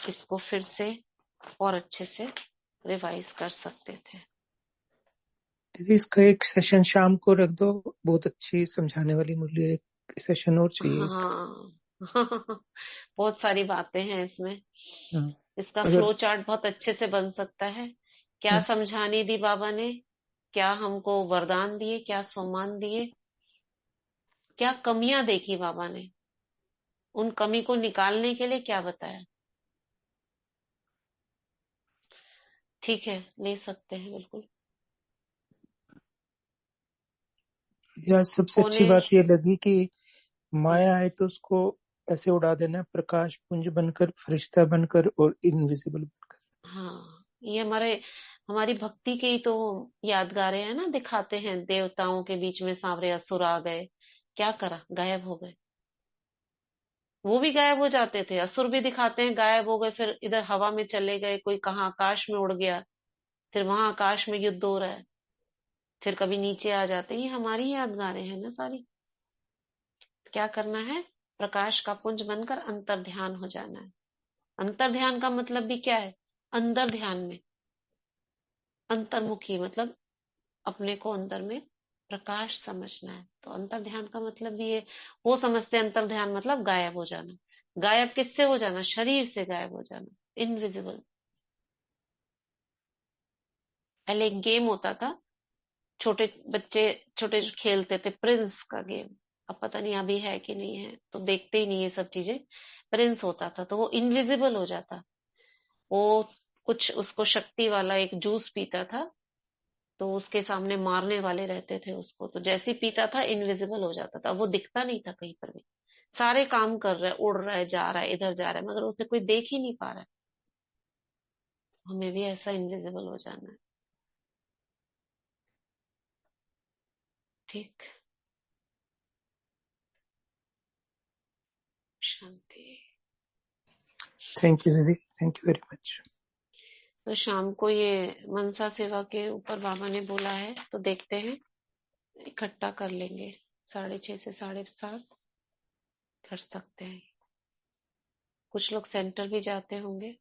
Speaker 1: इसको फिर से और अच्छे से रिवाइज कर सकते थे।
Speaker 3: दीदी इसका एक सेशन शाम को रख दो, बहुत अच्छी समझाने वाली मुझे एक सेशन और चाहिए इसका।
Speaker 1: हाँ बहुत सारी बातें हैं इसमें,
Speaker 3: हाँ,
Speaker 1: इसका
Speaker 3: अगर
Speaker 1: फ्लो चार्ट बहुत अच्छे से बन सकता है। क्या समझाने दी बाबा ने, क्या हमको वरदान दिए, क्या सम्मान दिए, क्या कमियां देखी बाबा ने, उन कमी को निकालने के लिए क्या बताया। ठीक है, ले सकते हैं बिल्कुल।
Speaker 3: यार सबसे अच्छी
Speaker 1: कोने
Speaker 3: बात ये लगी कि माया आए तो उसको ऐसे उड़ा देना, प्रकाश पुंज बनकर, फरिश्ता बनकर और इनविजिबल बनकर।
Speaker 1: हाँ, ये हमारी भक्ति के ही तो यादगारें हैं ना, दिखाते हैं देवताओं के बीच में सांवरे असुर आ गए, क्या करा, गायब हो गए। वो भी गायब हो जाते थे, असुर भी दिखाते हैं गायब हो गए, फिर इधर हवा में चले गए, कोई कहाँ आकाश में उड़ गया, फिर वहां आकाश में युद्ध हो रहा है, फिर कभी नीचे आ जाते हैं। ये हमारी यादगारें हैं ना सारी। क्या करना है? प्रकाश का पुंज बनकर अंतर ध्यान हो जाना है। अंतर ध्यान का मतलब भी क्या है? अंदर ध्यान में अंतर्मुखी, मतलब अपने को अंदर में प्रकाश समझना है। तो अंतर ध्यान का मतलब भी ये, वो समझते हैं अंतर ध्यान मतलब गायब हो जाना। गायब किससे हो जाना? शरीर से गायब हो जाना, इनविजिबल। पहले एक गेम होता था, छोटे बच्चे छोटे जो खेलते थे, प्रिंस का गेम। अब पता नहीं अभी है कि नहीं है, तो देखते ही नहीं ये सब चीजें। प्रिंस होता था तो वो इनविजिबल हो जाता, वो कुछ उसको शक्ति वाला एक जूस पीता था, तो उसके सामने मारने वाले रहते थे उसको, तो जैसे ही पीता था इनविजिबल हो जाता था, वो दिखता नहीं था कहीं पर भी। सारे काम कर रहा है, उड़ रहा है, जा रहा है, इधर जा रहा है, मगर उसे कोई देख ही नहीं पा रहा है। हमें भी ऐसा इनविजिबल हो जाना है। ठीक, शांति।
Speaker 3: थैंक यू दीदी, थैंक यू वेरी मच।
Speaker 1: तो शाम को ये मनसा सेवा के ऊपर बाबा ने बोला है, तो देखते हैं, इकट्ठा कर लेंगे। 6:30 से 7:30 कर सकते हैं। कुछ लोग सेंटर भी जाते होंगे।